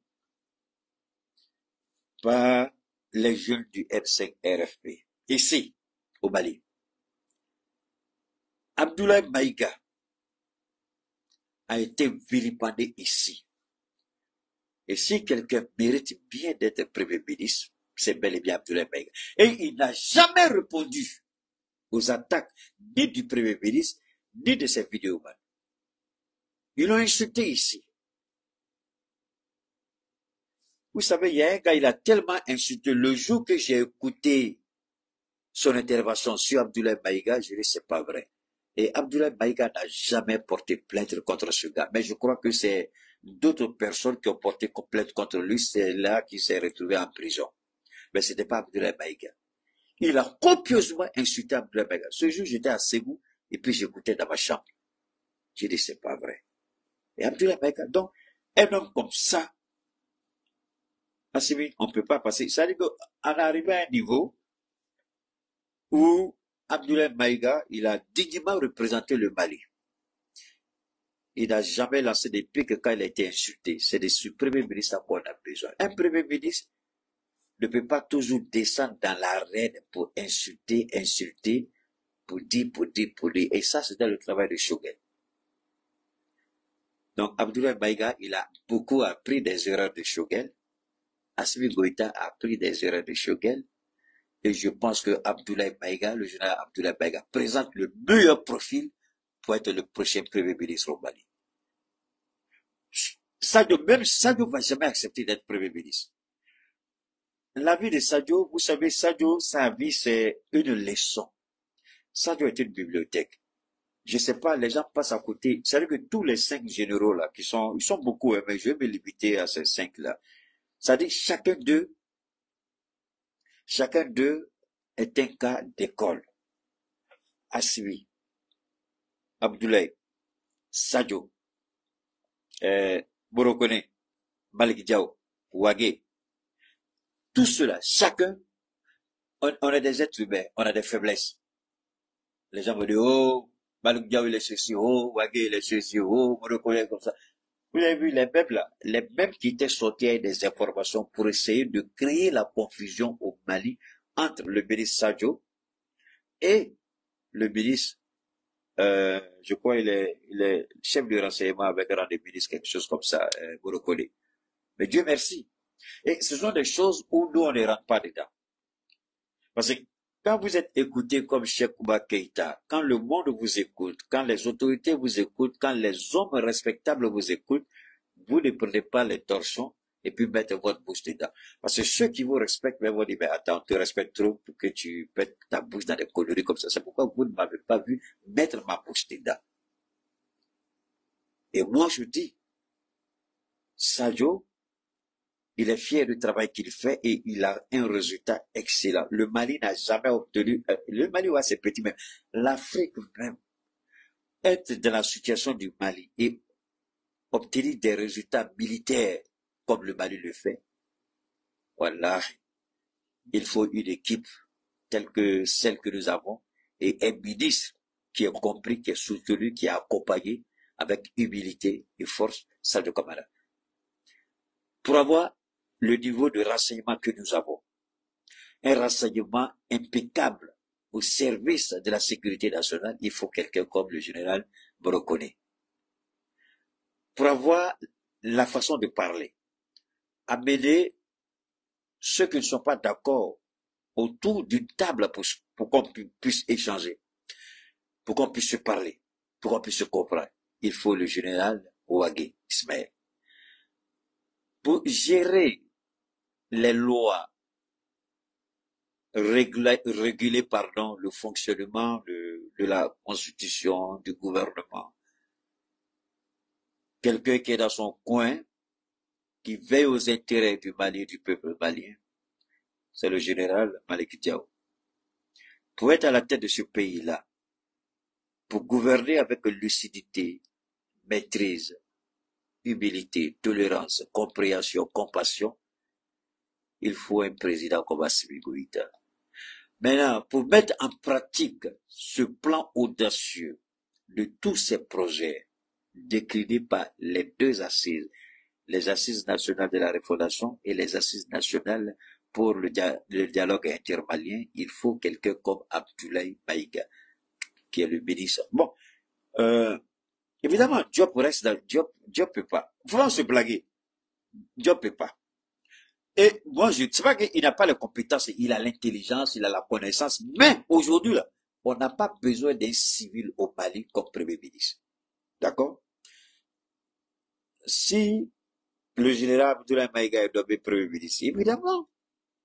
S1: par les jeunes du M5 RFP, ici, au Mali. Abdoulaye Baïga a été vilipendé ici. Et si quelqu'un mérite bien d'être Premier ministre, c'est bel et bien Abdoulaye Baïga. Et il n'a jamais répondu aux attaques ni du Premier ministre, ni de ses vidéomans. Ils l'ont insulté ici. Vous savez, il y a un gars, il a tellement insulté. Le jour que j'ai écouté son intervention sur Abdoulaye Baïga, je dis c'est pas vrai. Et Abdoulaye Baïga n'a jamais porté plainte contre ce gars. Mais je crois que c'est d'autres personnes qui ont porté plainte contre lui. C'est là qu'il s'est retrouvé en prison. Mais c'était pas Abdoulaye Baïga. Il a copieusement insulté Abdoulaye Baïga. Ce jour, j'étais à Ségou et puis j'écoutais dans ma chambre. J'ai dit c'est pas vrai. Et Abdoulaye Baïga, donc, un homme comme ça, on ne peut pas passer. Ça veut dire qu'on est arrivé à un niveau où Abdoulaye Baïga, il a dignement représenté le Mali. Il n'a jamais lancé des pics quand il a été insulté. C'est de ce Premier ministre qu'on a besoin. Un Premier ministre ne peut pas toujours descendre dans l'arène pour insulter, pour dire. Et ça, c'était le travail de Choguel. Donc, Abdoulaye Baïga, il a beaucoup appris des erreurs de Choguel. Assimi Goïta a appris des erreurs de Choguel. Et je pense que Abdoulaye Baïga, le général Abdoulaye Baïga, présente le meilleur profil pour être le prochain Premier ministre au Mali. Sadio va jamais accepter d'être Premier ministre. La vie de Sadio, vous savez, Sadio, sa vie, c'est une leçon. Sadio est une bibliothèque. Je sais pas, les gens passent à côté. C'est-à-dire que tous les 5 généraux là, ils sont beaucoup, mais je vais me limiter à ces 5 là. C'est-à-dire chacun d'eux est un cas d'école. Assimi, Abdoulaye, Sadio, Borokone, Malik Diao, Wagé, tout cela, chacun, on est des êtres humains, on a des faiblesses. Les gens vont dire, oh, Malik Diao il est ceci, oh, Wagé il est ceci, oh, Borokone comme ça. Vous avez vu les mêmes là, les mêmes qui étaient sortis avec des informations pour essayer de créer la confusion au Mali entre le ministre Sadio et le ministre, je crois il est chef du renseignement avec un rang de ministre, quelque chose comme ça, vous le connaissez. Mais Dieu merci. Et ce sont des choses où nous on ne rentre pas dedans. Parce que quand vous êtes écouté comme Cheikh Kouba Keïta, quand le monde vous écoute, quand les autorités vous écoutent, quand les hommes respectables vous écoutent, vous ne prenez pas les torchons et puis mettez votre bouche dedans. Parce que ceux qui vous respectent, vont dire, mais attends, on te respecte trop pour que tu mettes ta bouche dans des conneries comme ça. C'est pourquoi vous ne m'avez pas vu mettre ma bouche dedans. Et moi, je dis, Sadio, il est fier du travail qu'il fait et il a un résultat excellent. Le Mali n'a jamais obtenu, le Mali a ses petits, mais l'Afrique même, être dans la situation du Mali et obtenir des résultats militaires comme le Mali le fait, voilà, il faut une équipe telle que celle que nous avons et un ministre qui a compris, qui est soutenu, qui a accompagné avec humilité et force Sadio Kamara. Pour avoir le niveau de renseignement que nous avons, un renseignement impeccable au service de la sécurité nationale, il faut quelqu'un comme le général Borokone. Pour avoir la façon de parler, amener ceux qui ne sont pas d'accord autour d'une table pour qu'on puisse échanger, pour qu'on puisse se parler, pour qu'on puisse se comprendre. il faut le général Ouagé Ismaël. Pour gérer les lois, réguler le fonctionnement de la constitution, du gouvernement. Quelqu'un qui est dans son coin, qui veille aux intérêts du Mali et du peuple malien, c'est le général Malick Diao. Pour être à la tête de ce pays-là, pour gouverner avec lucidité, maîtrise, humilité, tolérance, compréhension, compassion, il faut un président comme Assimi Goïta. Maintenant, pour mettre en pratique ce plan audacieux de tous ces projets déclinés par les deux assises, les assises nationales de la refondation et les assises nationales pour le dialogue intermalien, il faut quelqu'un comme Abdoulaye Maïga, qui est le ministre. Bon, évidemment, Diop reste dans Diop peut pas. Faut se blaguer. Diop peut pas. Et moi, je ne sais pas qu'il n'a pas les compétences, il a l'intelligence, il a la connaissance, mais aujourd'hui, là, on n'a pas besoin d'un civil au Mali comme Premier ministre. D'accord? Si le général Abdoulaye Maïga est nommé Premier ministre,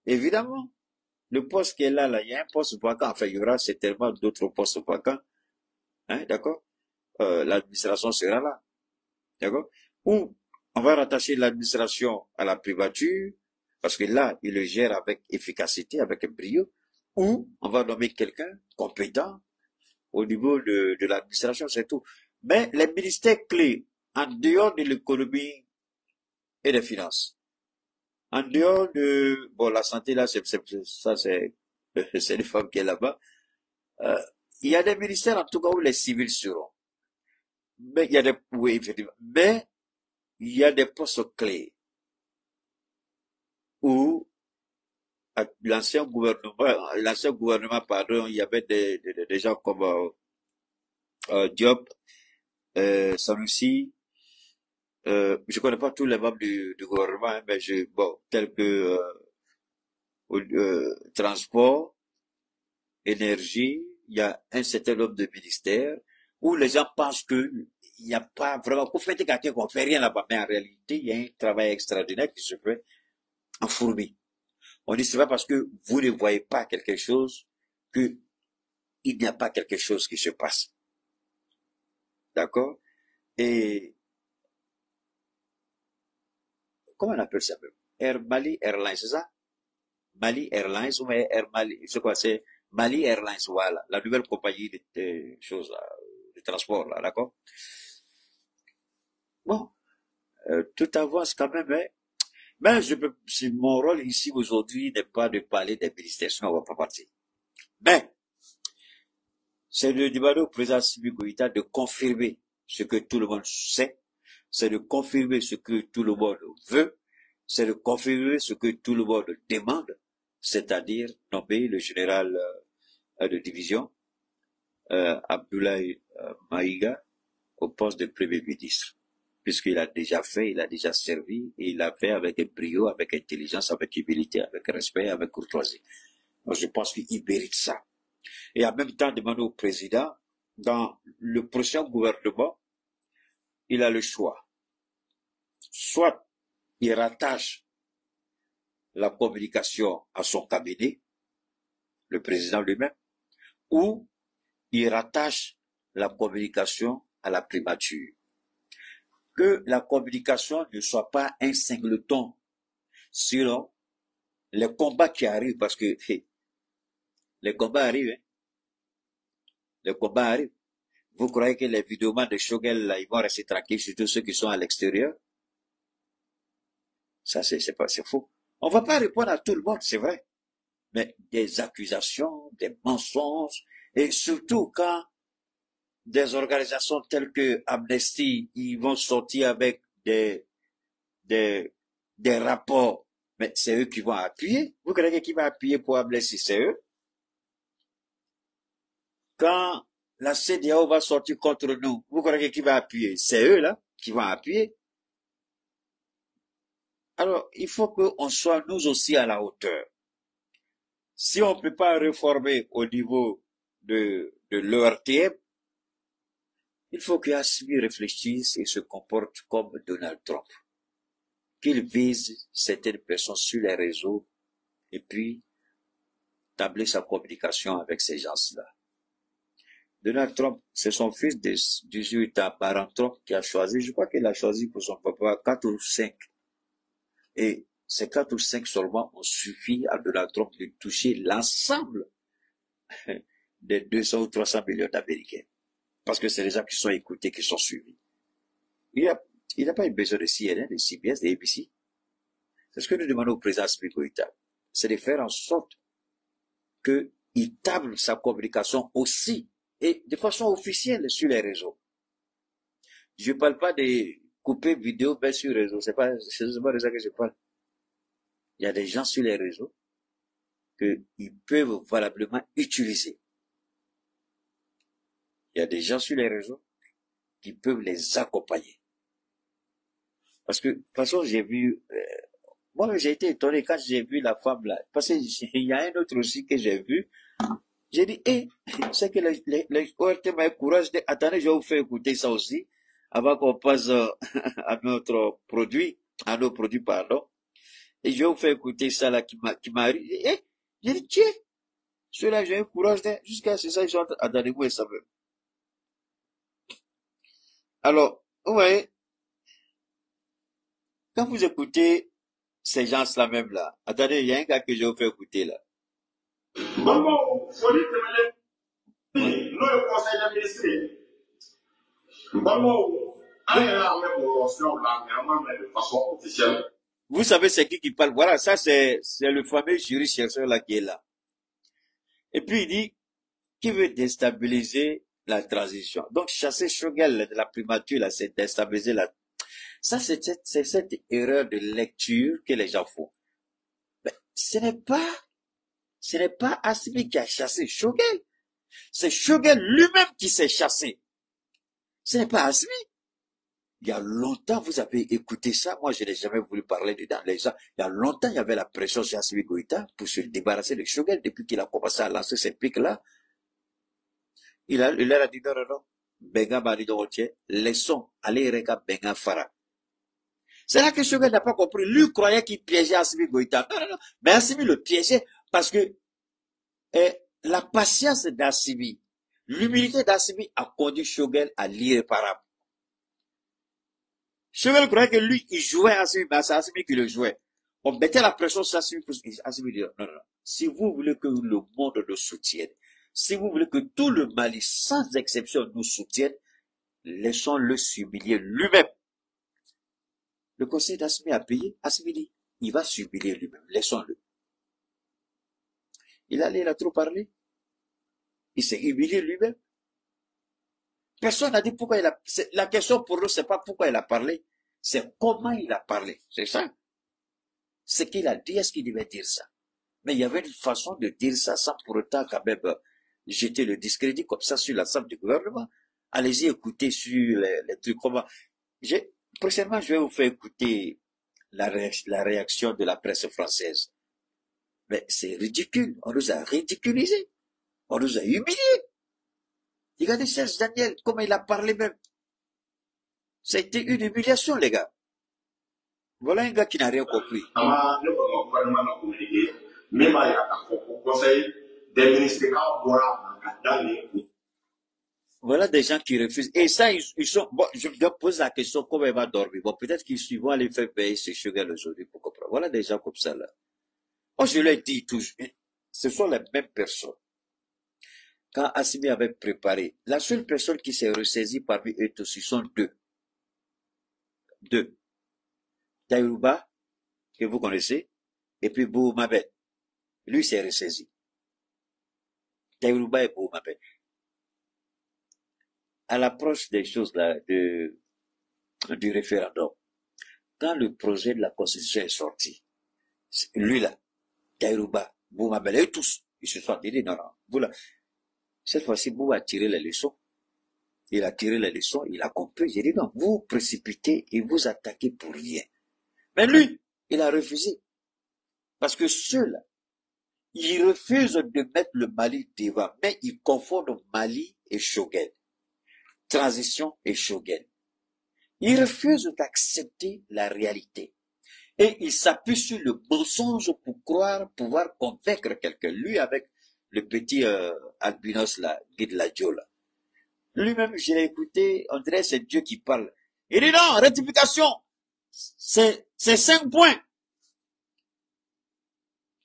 S1: évidemment, le poste qui est là, il y a un poste vacant, enfin, il y aura certainement d'autres postes vacants, hein, d'accord? L'administration sera là, d'accord? Ou on va rattacher l'administration à la privature, parce que là, il le gère avec efficacité, avec brio, ou on va nommer quelqu'un compétent au niveau de l'administration, c'est tout. Mais les ministères clés, en dehors de l'économie et des finances, en dehors de, bon, la santé, là, c'est les femmes qui est là-bas, il y a des ministères, en tout cas, où les civils seront. Mais il y a des, oui, effectivement, mais il y a des postes clés où l'ancien gouvernement, pardon, il y avait des gens comme Diop, Sanoussi, je connais pas tous les membres du gouvernement, hein, mais tels que transport, énergie, il y a un certain nombre de ministères où les gens pensent que il n'y a pas vraiment, pour faire quelqu'un qu'on fait rien là-bas, mais en réalité, il y a un travail extraordinaire qui se fait en fourmi. On dit c'est pas parce que vous ne voyez pas quelque chose que il n'y a pas quelque chose qui se passe. D'accord? Et comment on appelle ça même? Mali Airlines, c'est ça? Mali Airlines ou Air Mali, c'est quoi? C'est Mali Airlines, voilà, la nouvelle compagnie de choses là, de transport là, d'accord? Bon, tout avance quand même, hein? Mais mon rôle ici aujourd'hui n'est pas de parler des ministères, sinon on va pas partir. Mais, c'est de demander au président Assimi Goïta de confirmer ce que tout le monde sait, c'est de confirmer ce que tout le monde veut, c'est de confirmer ce que tout le monde demande, c'est-à-dire nommer le général de division, Abdoulaye Maïga, au poste de Premier ministre. Puisqu'il a déjà fait, il a déjà servi, et il a fait avec brio, avec intelligence, avec humilité, avec respect, avec courtoisie. Donc je pense qu'il mérite ça. Et en même temps, demander au président, dans le prochain gouvernement, il a le choix. Soit il rattache la communication à son cabinet, le président lui-même, ou il rattache la communication à la primature. Que la communication ne soit pas un singleton, sinon les combats qui arrivent, parce que les combats arrivent, hein. Les combats arrivent. Vous croyez que les vidéomans de Shogel, là, ils vont rester tranquilles, surtout ceux qui sont à l'extérieur? Ça, c'est faux. On va pas répondre à tout le monde, c'est vrai. Mais des accusations, des mensonges, et surtout quand des organisations telles que Amnesty, ils vont sortir avec des rapports, mais c'est eux qui vont appuyer. Vous croyez qui va appuyer pour Amnesty? C'est eux. Quand la CEDEAO va sortir contre nous, vous croyez qui va appuyer? C'est eux, là, qui vont appuyer. Alors, il faut qu'on soit nous aussi à la hauteur. Si on ne peut pas réformer au niveau de l'ERTM, Il faut que Assimi réfléchisse et se comporte comme Donald Trump. Qu'il vise certaines personnes sur les réseaux et puis tabler sa communication avec ces gens-là. Donald Trump, c'est son fils de 18 ans, Barron Trump, qui a choisi, je crois qu'il a choisi pour son papa 4 ou 5. Et ces 4 ou 5 seulement ont suffi à Donald Trump de toucher l'ensemble des 200 ou 300 millions d'Américains. Parce que c'est les gens qui sont écoutés, qui sont suivis. Il n'a pas eu besoin de CNN, de CBS, de ABC. C'est ce que nous demandons au président Assimi Goïta. C'est de faire en sorte qu'il table sa communication aussi et de façon officielle sur les réseaux. Je ne parle pas de couper vidéo mais sur les réseaux, c'est pas de ça que je parle. Il y a des gens sur les réseaux qu'ils peuvent valablement utiliser. Il y a des gens sur les réseaux qui peuvent les accompagner. Parce que, de toute façon, j'ai vu, moi j'ai été étonné quand j'ai vu la femme là, parce qu'il y a un autre aussi que j'ai vu. J'ai dit, c'est que les ORT m'a eu courage de, attendez, je vais vous faire écouter ça aussi, avant qu'on passe à notre produit, à nos produits, pardon. Et je vais vous faire écouter ça là qui m'a j'ai dit, tiens, ceux-là, j'ai eu courage de, jusqu'à ce ça, ils sont attendez, vous et ça même. Alors, vous voyez, quand vous écoutez ces gens-là même là, attendez, il y a un gars que je vais vous faire écouter là.
S4: Maman, faut dire que nous, le conseil de ministre, maman, de façon officielle.
S1: Vous savez c'est qui parle? Voilà, ça c'est le fameux jury chercheur là qui est là. Et puis il dit, qui veut déstabiliser la transition? Donc chasser Shogel de la primature là, c'est déstabiliser la... Ça c'est cette erreur de lecture que les gens font. Mais ce n'est pas Assimi qui a chassé Shogel. C'est Shogel lui-même qui s'est chassé. Ce n'est pas Assimi. Il y a longtemps, vous avez écouté ça. Moi, je n'ai jamais voulu parler dedans. Les gens, il y a longtemps, il y avait la pression sur Assimi Goïta pour se débarrasser de Shogel depuis qu'il a commencé à lancer ces pics-là. Il a dit non. Benga Bari Dorotier, laissons aller Reka Benga Fara. C'est là que Shogel n'a pas compris. Lui croyait qu'il piégeait Assimi Goïta. Non. Mais Assimi le piégeait parce que la patience d'Assimi, l'humilité d'Assimi a conduit Shogel à l'irréparable. Shogel croyait que lui, il jouait à Assimi, mais c'est Assimi qui le jouait. On mettait la pression sur Assimi pour Assimi dire non. Si vous voulez que le monde nous soutienne, si vous voulez que tout le Mali, sans exception, nous soutienne, laissons-le s'humilier lui-même. Le conseil d'Assimi a payé. Assimi dit, il va s'humilier lui-même. Laissons-le. Il a trop parlé. Il s'est humilié lui-même. Personne n'a dit pourquoi il a... La question pour nous, c'est pas pourquoi il a parlé, c'est comment il a parlé. C'est ça. Ce qu'il a dit, est-ce qu'il devait dire ça? Mais il y avait une façon de dire ça sans pour autant quand même jeter le discrédit comme ça sur l'ensemble du gouvernement. Allez-y écouter sur les trucs comment... Prochainement, je vais vous faire écouter la réaction de la presse française. Mais c'est ridicule. On nous a ridiculisés. On nous a humiliés. Regardez Serge Daniel, comment il a parlé même. Ça a été une humiliation, les gars. Voilà un gars qui n'a rien compris. Voilà des gens qui refusent. Et ça, ils sont... Bon, je me pose la question, comment il va dormir? Bon, peut-être qu'ils vont aller faire payer ce Shogel aujourd'hui pour comprendre. Voilà des gens comme ça, là. Moi, je l'ai dit toujours. Ce sont les mêmes personnes. Quand Assimi avait préparé, la seule personne qui s'est ressaisie parmi eux tous, ils sont deux. Taïrouba, que vous connaissez, et puis Bou Mabel. Lui s'est ressaisi. Taïrouba et Bou Mabel. À l'approche des choses là, du référendum, quand le projet de la Constitution est sorti, lui là, Taïrouba, Bou Mabel, et tous, ils se sont dit, non, voilà. Cette fois-ci, Bou a tiré les leçons. Il a tiré les leçons, il a compris. J'ai dit non, vous précipitez et vous attaquez pour rien. Mais lui, il a refusé. Parce que ceux-là, ils refusent de mettre le Mali devant, mais ils confondent Mali et Shogel. transition et Shogel. Il refuse d'accepter la réalité. Et il s'appuie sur le mensonge pour pouvoir convaincre quelqu'un. Lui, avec le petit albinos là, Guide Ladjo là. Lui-même, je l'ai écouté, on dirait c'est Dieu qui parle. Il dit non, rectification, c'est 5 points.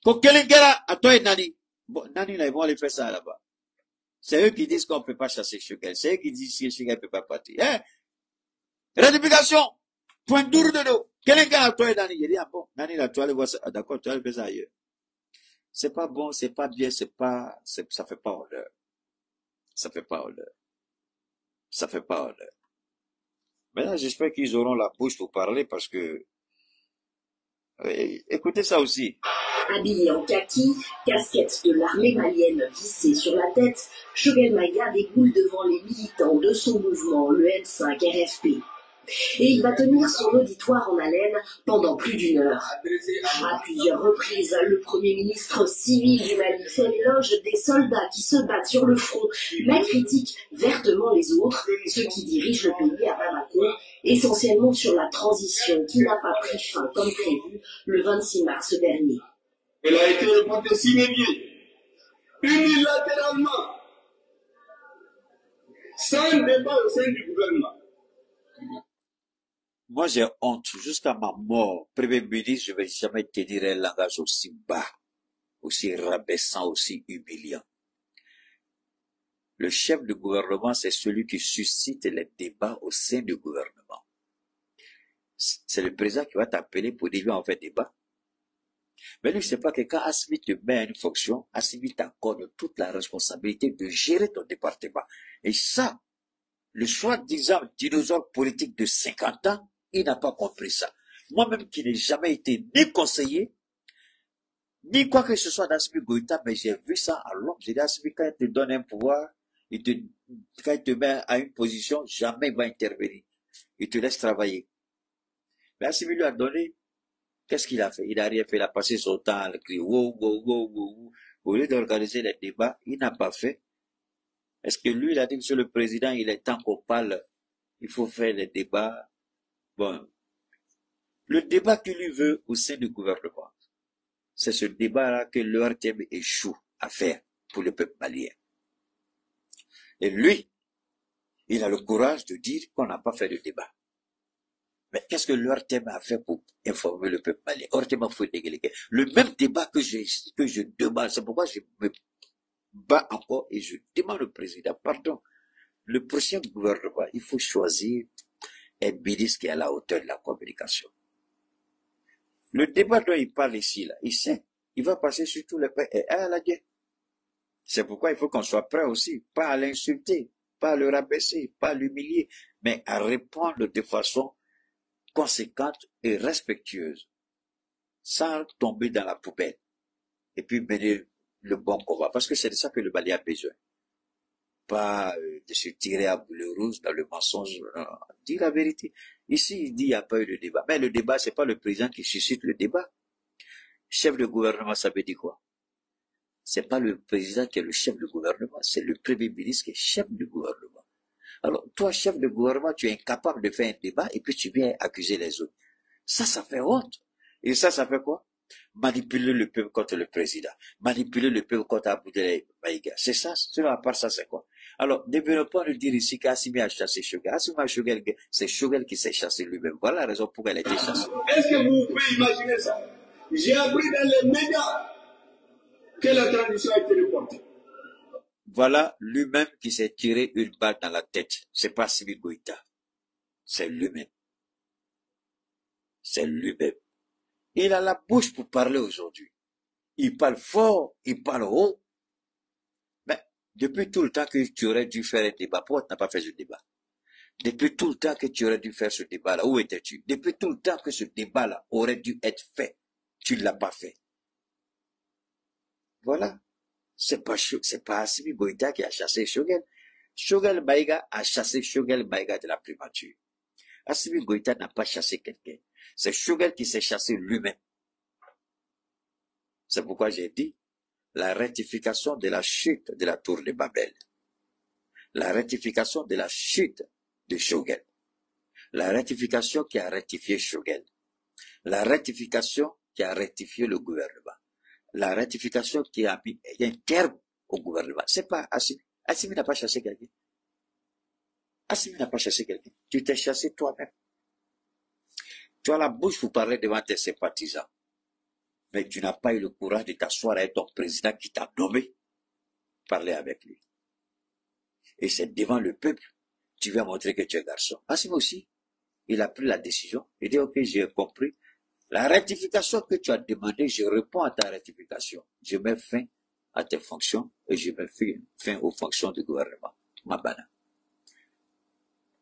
S1: Kokelengera, à toi et Nani. Bon, Nani, là, ils vont aller faire ça là-bas. C'est eux qui disent qu'on ne peut pas chasser Shogel. C'est eux qui disent que Shogel ne peut pas partir. Hein? Rectification, point dur de l'eau. Kelengera, à toi et Nani. Il dit, ah bon, Nani, là, tu vas aller voir ça. Ah, d'accord, tu vas aller faire ça ailleurs. C'est pas bon, c'est pas bien, ça fait pas honneur. Ça fait pas honneur. Ça fait pas honneur. Maintenant, j'espère qu'ils auront la bouche pour parler parce que, écoutez ça aussi.
S5: Habillé en kaki, casquette de l'armée malienne vissée sur la tête, Shogel Maïga déboule devant les militants de son mouvement, le M5 RFP. Et il va tenir son auditoire en haleine pendant plus d'1 heure. À plusieurs reprises, le Premier ministre civil du Mali fait l'éloge des soldats qui se battent sur le front, mais critique vertement les autres, ceux qui dirigent le pays à Bamako, essentiellement sur la transition qui n'a pas pris fin comme prévu le 26 mars dernier.
S4: Elle a été reportée s'inédiée, unilatéralement, sans débat au sein du gouvernement.
S1: Moi, j'ai honte. Jusqu'à ma mort, Premier ministre, je ne vais jamais te dire un langage aussi bas, aussi rabaissant, aussi humiliant. Le chef du gouvernement, c'est celui qui suscite les débats au sein du gouvernement. C'est le président qui va t'appeler pour dire, on fait débat. Mais lui, je ne sais pas que quand Assimi te met à une fonction, Assimi t'accorde toute la responsabilité de gérer ton département. Et ça, le soi-disant dinosaure politique de 50 ans, il n'a pas compris ça. Moi-même qui n'ai jamais été ni conseiller, ni quoi que ce soit d'Assimi Goïta, mais j'ai vu ça à l'homme. J'ai dit, Assimi, quand il te donne un pouvoir, quand il te met à une position, jamais il va intervenir. Il te laisse travailler. Mais Assimi lui a donné, qu'est-ce qu'il a fait? Il n'a rien fait, il a passé son temps à crier, wow, wow, wow, wow. Au lieu d'organiser les débats, il n'a pas fait. Est-ce que lui, il a dit, monsieur le président, il est temps qu'on parle, il faut faire les débats. Bon, le débat qu'il lui veut au sein du gouvernement, c'est ce débat-là que l'ORTM échoue à faire pour le peuple malien. Et lui, il a le courage de dire qu'on n'a pas fait de débat. Mais qu'est-ce que l'ORTM a fait pour informer le peuple malien? ORTM a fait dégueuler. Le même débat que je demande, c'est pourquoi je me bats encore et je demande au président, pardon, le prochain gouvernement, il faut choisir un ministre qui est à la hauteur de la communication. Le débat dont il parle ici, là, il sait, il va passer sur tous les pays et à la guerre. C'est pourquoi il faut qu'on soit prêt aussi, pas à l'insulter, pas à le rabaisser, pas à l'humilier, mais à répondre de façon conséquente et respectueuse, sans tomber dans la poubelle, et puis mener le bon combat, parce que c'est de ça que le Mali a besoin. Pas de se tirer à boulet rouge dans le mensonge, non, dire la vérité. Ici, il dit il n'y a pas eu de débat. Mais le débat, c'est pas le président qui suscite le débat. Chef de gouvernement, ça veut dire quoi? C'est pas le président qui est le chef de gouvernement, c'est le premier ministre qui est chef de gouvernement. Alors, toi, chef de gouvernement, tu es incapable de faire un débat et puis tu viens accuser les autres. Ça fait honte. Et ça fait quoi? Manipuler le peuple contre le président. Manipuler le peuple contre Abdoulaye Maïga. C'est ça. Sinon, à part ça, c'est quoi? Alors, ne venons pas nous dire ici qu'Assimi a chassé Shogel. C'est Shogel qui s'est chassé lui-même. Voilà la raison pour laquelle elle a été chassée.
S4: Est-ce que vous pouvez imaginer ça? J'ai appris dans les médias que la transition a été reportée.
S1: Voilà lui-même qui s'est tiré une balle dans la tête. C'est pas Assimi Goïta. C'est lui-même. C'est lui-même. Il a la bouche pour parler aujourd'hui. Il parle fort, il parle haut. Mais depuis tout le temps que tu aurais dû faire un débat, pourquoi tu n'as pas fait ce débat? Depuis tout le temps que tu aurais dû faire ce débat-là, où étais-tu? Depuis tout le temps que ce débat-là aurait dû être fait, tu ne l'as pas fait. Voilà. C'est pas Assimi Goïta qui a chassé Shogel. Shogel Maïga a chassé Shogel Maïga de la primature. Assimi Goïta n'a pas chassé quelqu'un. C'est Shogel qui s'est chassé lui-même. C'est pourquoi j'ai dit la rectification de la chute de la tour de Babel. La ratification de la chute de Shogel. La ratification qui a rectifié Shogel. La ratification qui a rectifié le gouvernement. La ratification qui a mis un terme au gouvernement. C'est pas Assimi. Assimi n'a pas chassé quelqu'un. Assimi n'a pas chassé quelqu'un. Tu t'es chassé toi-même. Tu as la bouche pour parler devant tes sympathisants. Mais tu n'as pas eu le courage de t'asseoir avec ton président qui t'a nommé. Parler avec lui. Et c'est devant le peuple, tu vas montrer que tu es garçon. Assimi aussi, il a pris la décision. Il dit, ok, j'ai compris. La rectification que tu as demandé, je réponds à ta rectification. Je mets fin à tes fonctions et je mets fin aux fonctions du gouvernement. Mabana.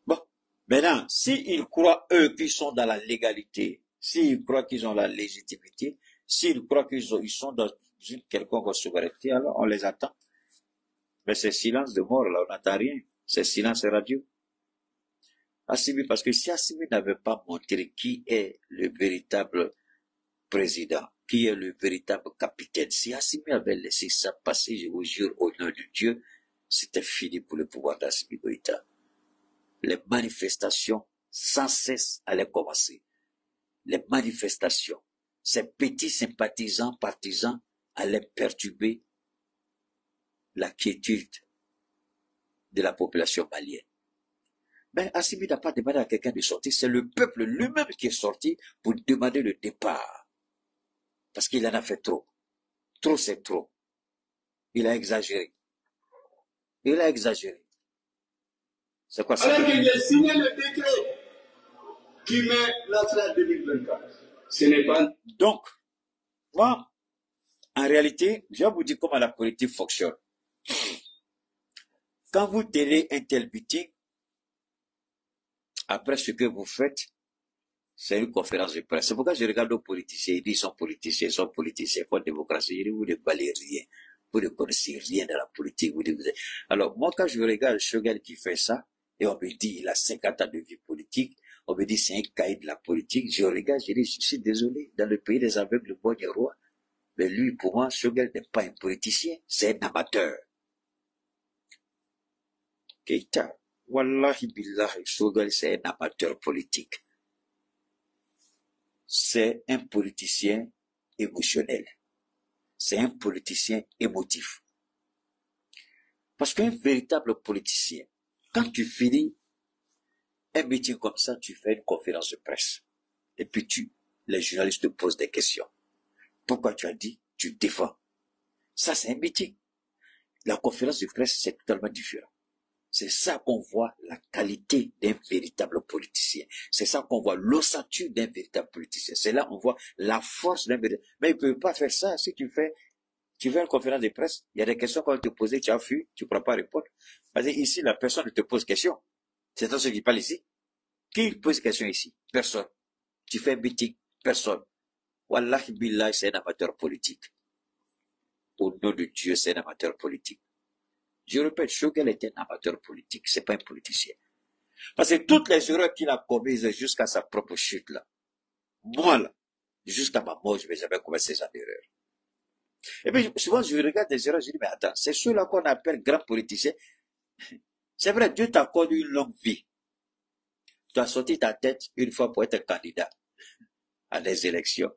S1: Bon, maintenant, s'ils croient, eux, qu'ils sont dans la légalité, s'ils croient qu'ils ont la légitimité, s'ils croient qu'ils sont dans une quelconque souveraineté, alors on les attend. Mais c'est silence de mort, là, on n'entend rien. C'est silence radio. Assimi, parce que si Assimi n'avait pas montré qui est le véritable président, qui est le véritable capitaine, si Assimi avait laissé ça passer, je vous jure, au nom de Dieu, c'était fini pour le pouvoir d'Assimi Goïta. Les manifestations sans cesse allaient commencer. Les manifestations, ces petits sympathisants, partisans, allaient perturber la quiétude de la population malienne. Mais Assimi n'a pas demandé à quelqu'un de sortir, c'est le peuple lui-même qui est sorti pour demander le départ. Parce qu'il en a fait trop. Trop, c'est trop. Il a exagéré. Il a exagéré. C'est quoi ça?
S4: Alors qu'il a signé le décret qui met l'entrée en 2024. Ce n'est pas...
S1: Donc, moi, en réalité, je vais vous dire comment la politique fonctionne. Quand vous tenez un tel meeting, après ce que vous faites, c'est une conférence de presse. C'est pourquoi je regarde aux politiciens, ils disent ils sont politiciens, ils font démocratie. Je dis, vous ne valez rien, vous ne connaissez rien de la politique. Alors, moi, quand je regarde Shogel qui fait ça, et on me dit, il a 50 ans de vie politique, on me dit, c'est un cahier de la politique, je regarde, je dis, je suis désolé, dans le pays des aveugles, le bon roi. Mais lui, pour moi, Shogel n'est pas un politicien, c'est un amateur. Keïta, wallahi billahi, Shogel, c'est un amateur politique. C'est un politicien émotionnel. C'est un politicien émotif. Parce qu'un véritable politicien, quand tu finis un meeting comme ça, tu fais une conférence de presse. Et puis les journalistes te posent des questions. Pourquoi tu as dit? Tu défends. Ça, c'est un meeting. La conférence de presse, c'est totalement différent. C'est ça qu'on voit la qualité d'un véritable politicien. C'est ça qu'on voit l'ossature d'un véritable politicien. C'est là qu'on voit la force d'un véritable... Mais il ne peut pas faire ça. Si tu fais une conférence de presse, il y a des questions qu'on va te poser, tu as fui, tu ne pourras pas répondre. Parce que ici, la personne ne te pose question. C'est toi ceux qui parlent ici. Qui pose question ici? Personne. Tu fais un meeting, personne. Wallahi billahi, c'est un amateur politique. Au nom de Dieu, c'est un amateur politique. Je répète, Shogel est un amateur politique, c'est pas un politicien. Parce que toutes les erreurs qu'il a commises jusqu'à sa propre chute là, moi là, jusqu'à ma mort, je ne vais jamais commettre ces erreurs. Et puis souvent je regarde des erreurs, je dis mais attends, c'est ceux-là qu'on appelle grands politiciens. C'est vrai, Dieu t'accorde une longue vie. Tu as sorti ta tête une fois pour être candidat à des élections.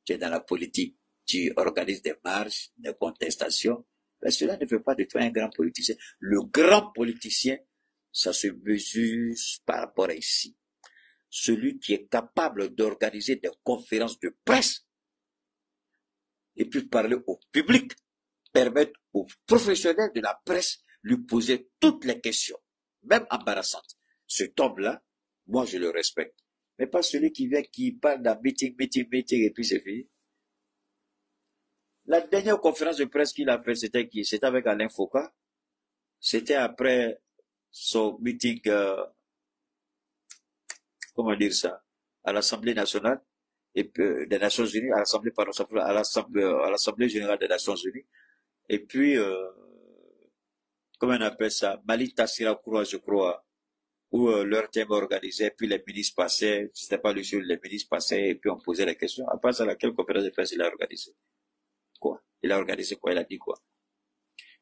S1: Tu es dans la politique, tu organises des marches, des contestations. Mais cela ne fait pas de toi un grand politicien. Le grand politicien, ça se mesure par rapport à ici. Celui qui est capable d'organiser des conférences de presse et puis parler au public, permettre aux professionnels de la presse lui poser toutes les questions, même embarrassantes. Cet homme-là, moi je le respecte. Mais pas celui qui vient, qui parle d'un meeting, et puis c'est fini. La dernière conférence de presse qu'il a fait, c'était qui? C'était avec Alain Foucault. C'était après son meeting, comment dire ça, à l'Assemblée nationale et des Nations Unies, à l'Assemblée générale des Nations Unies. Et puis, comment on appelle ça, Mali Tassira Koura, je crois, où leur thème organisé, puis les ministres passaient, c'était pas le jour, les ministres passaient, et puis on posait la question. Après ça, laquelle conférence de presse il a organisé? Quoi? Il a organisé quoi? Il a dit quoi?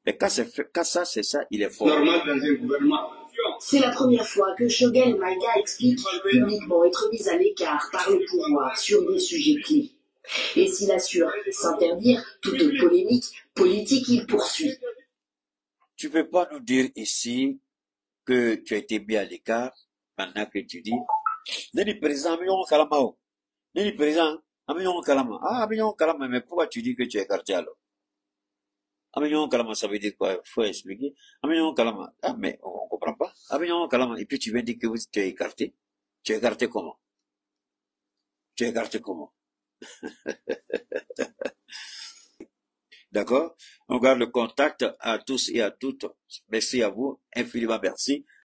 S1: Et quand ça, c'est ça, il est fort.
S4: Normal dans un gouvernement.
S5: C'est la première fois que Choguel Maïga explique publiquement être mis à l'écart par le pouvoir sur des sujets clés. Et s'il assure s'interdire toute polémique politique, il poursuit.
S1: Tu peux pas nous dire ici que tu as été mis à l'écart pendant que tu dis Neni président, Amignon Kalama. Neni président, Amignon Kalama. Ah, Amignon Kalama, mais pourquoi tu dis que tu es écarté alors? Amignon Kalama, ça veut dire quoi? Il faut expliquer. Amignon Kalama. Ah, mais on ne comprend pas. Amignon Kalama. Et puis tu viens dire que tu es écarté. Tu es écarté comment? Tu es écarté comment? D'accord? On garde le contact à tous et à toutes. Merci à vous. Infiniment merci.